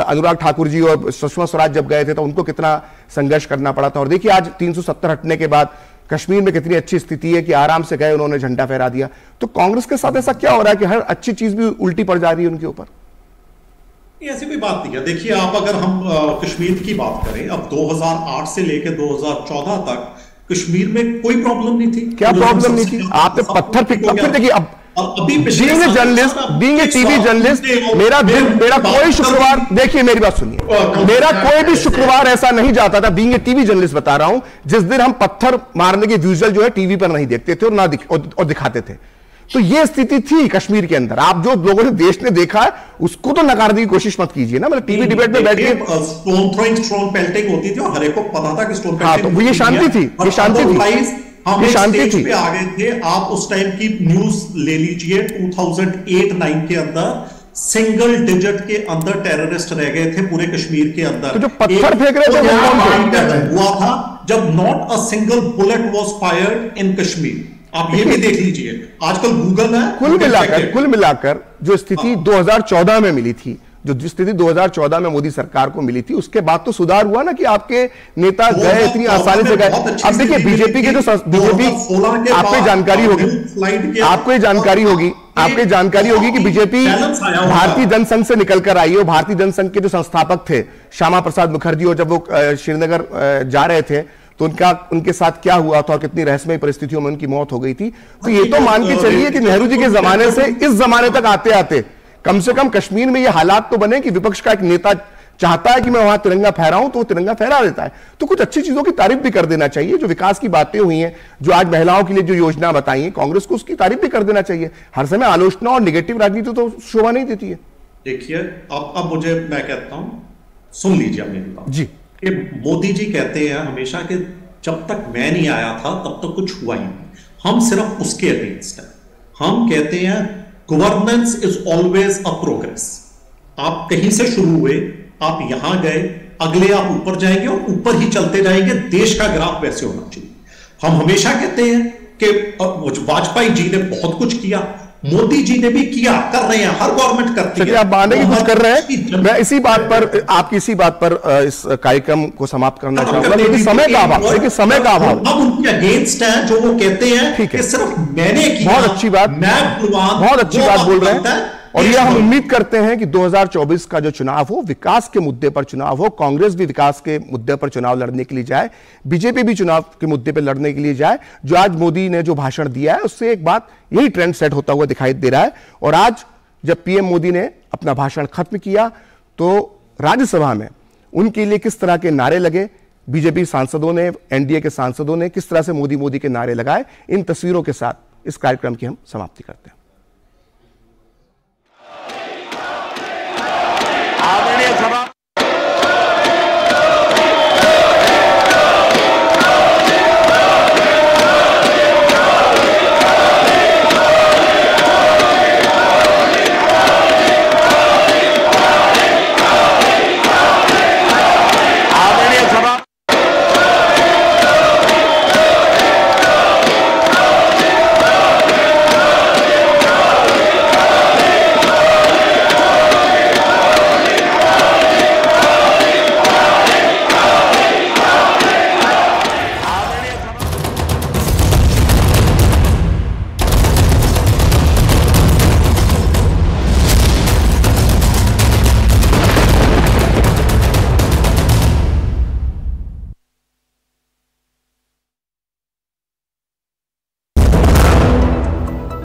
अनुराग ठाकुर जी और सुषमा स्वराज जब गए थे तो उनको कितना संघर्ष करना पड़ा था। और देखिए आज 370 हटने के बाद कश्मीर में कितनी अच्छी स्थिति है कि आराम से गए, उन्होंने झंडा फहरा दिया। तो कांग्रेस के साथ ऐसा क्या हो रहा है कि हर अच्छी चीज भी उल्टी पड़ जा रही है उनके ऊपर? ऐसी कोई बात नहीं है। देखिए आप अगर हम कश्मीर की बात करें, अब 2008 से लेकर 2014 तक कश्मीर में कोई प्रॉब्लम नहीं थी। क्या प्रॉब्लम नहीं थी? आपने पत्थर फेंका। देखिए अब being a journalist, being a TV journalist, मेरा कोई शुक्रवार, देखिए मेरी बात सुनिए, मेरा कोई भी शुक्रवार ऐसा नहीं जाता था, बीइंग ए टीवी जर्नलिस्ट बता रहा हूं, जिस दिन हम पत्थर मारने के विजुअल जो है टीवी पर नहीं देखते थे और दिखाते थे। तो ये स्थिति थी कश्मीर के अंदर। आप जो लोगों ने देश ने देखा है उसको तो नकारने की कोशिश मत कीजिए ना। मतलब टीवी डिबेट में बैठ के स्टोन थ्रोइंग, स्टोन पेल्टिंग होती थी और हर एक को पता था कि स्टोन पेल्टिंग। हाँ, तो ये शांति थी, ये शांति थी, हम शांति थी। पे आ गए थे। आप उस टाइम की न्यूज ले लीजिए, 2008-9 के अंदर सिंगल डिजिट के अंदर टेररिस्ट रह गए थे पूरे कश्मीर के अंदर। तो जो पत्थर फेंक रहे थे वो कौन थे? हुआ था जब not a single bullet was fired इन कश्मीर। आप ये भी देख लीजिए, आजकल गूगल है। कुल मिलाकर जो स्थिति 2014 में मिली थी, जो स्थिति 2014 में मोदी सरकार को मिली थी, उसके बाद तो सुधार हुआ ना कि आपके नेता गए इतनी आसानी से गए। अब देखिए बीजेपी के जो बीजेपी, आपको जानकारी होगी कि बीजेपी भारतीय जनसंघ से निकलकर आई है। भारतीय जनसंघ के जो संस्थापक थे श्यामा प्रसाद मुखर्जी, और जब वो श्रीनगर जा रहे थे तो उनके साथ क्या हुआ था और कितनी रहस्यमय परिस्थितियों में उनकी मौत हो गई थी। तो ये तो मान के चलिए कि नेहरू जी के जमाने से इस जमाने तक आते आते कम से कम कश्मीर में ये हालात तो बने कि विपक्ष का एक नेता चाहता है कि मैं वहां तिरंगा फहराऊं तो वो तिरंगा फहरा देता है। तो कुछ अच्छी चीजों की तारीफ भी कर देना चाहिए। जो विकास की बातें हुई हैं, जो आज महिलाओं के लिए जो योजना बताई है, कांग्रेस को उसकी तारीफ भी कर देना चाहिए। हर समय आलोचना और निगेटिव राजनीति तो शोभा नहीं देती है। देखिए अब मुझे, मैं कहता हूं, सुन लीजिए मेरी बात जी। कि मोदी जी कहते हैं हमेशा कि जब तक मैं नहीं आया था तब तक कुछ हुआ ही नहीं। हम सिर्फ उसके अगेंस्ट हैं। हम कहते हैं governance is always a progress. आप कहीं से शुरू हुए, आप यहां गए, अगले आप ऊपर जाएंगे और ऊपर ही चलते जाएंगे। देश का ग्राफ वैसे होना चाहिए। हम हमेशा कहते हैं कि वाजपेयी जी ने बहुत कुछ किया, मोदी जी ने भी किया, कर रहे हैं, हर गवर्नमेंट करती है। आप माने कि कुछ कर रहे हैं। मैं इसी बात पर, आपकी इसी बात पर इस कार्यक्रम को समाप्त करना चाहूंगा, लेकिन समय का अभाव, देखिए समय का अभाव। अब उनके अगेंस्ट हैं जो वो कहते हैं कि सिर्फ मैंने किया। बहुत अच्छी बात, बहुत अच्छी बात बोल रहे हैं। और ये हम उम्मीद करते हैं कि 2024 का जो चुनाव हो, विकास के मुद्दे पर चुनाव हो, कांग्रेस भी विकास के मुद्दे पर चुनाव लड़ने के लिए जाए, बीजेपी भी चुनाव के मुद्दे पर लड़ने के लिए जाए। जो आज मोदी ने जो भाषण दिया है उससे एक बात, यही ट्रेंड सेट होता हुआ दिखाई दे रहा है। और आज जब पीएम मोदी ने अपना भाषण खत्म किया तो राज्यसभा में उनके लिए किस तरह के नारे लगे, बीजेपी सांसदों ने, एनडीए के सांसदों ने किस तरह से मोदी मोदी के नारे लगाए, इन तस्वीरों के साथ इस कार्यक्रम की हम समाप्ति करते हैं।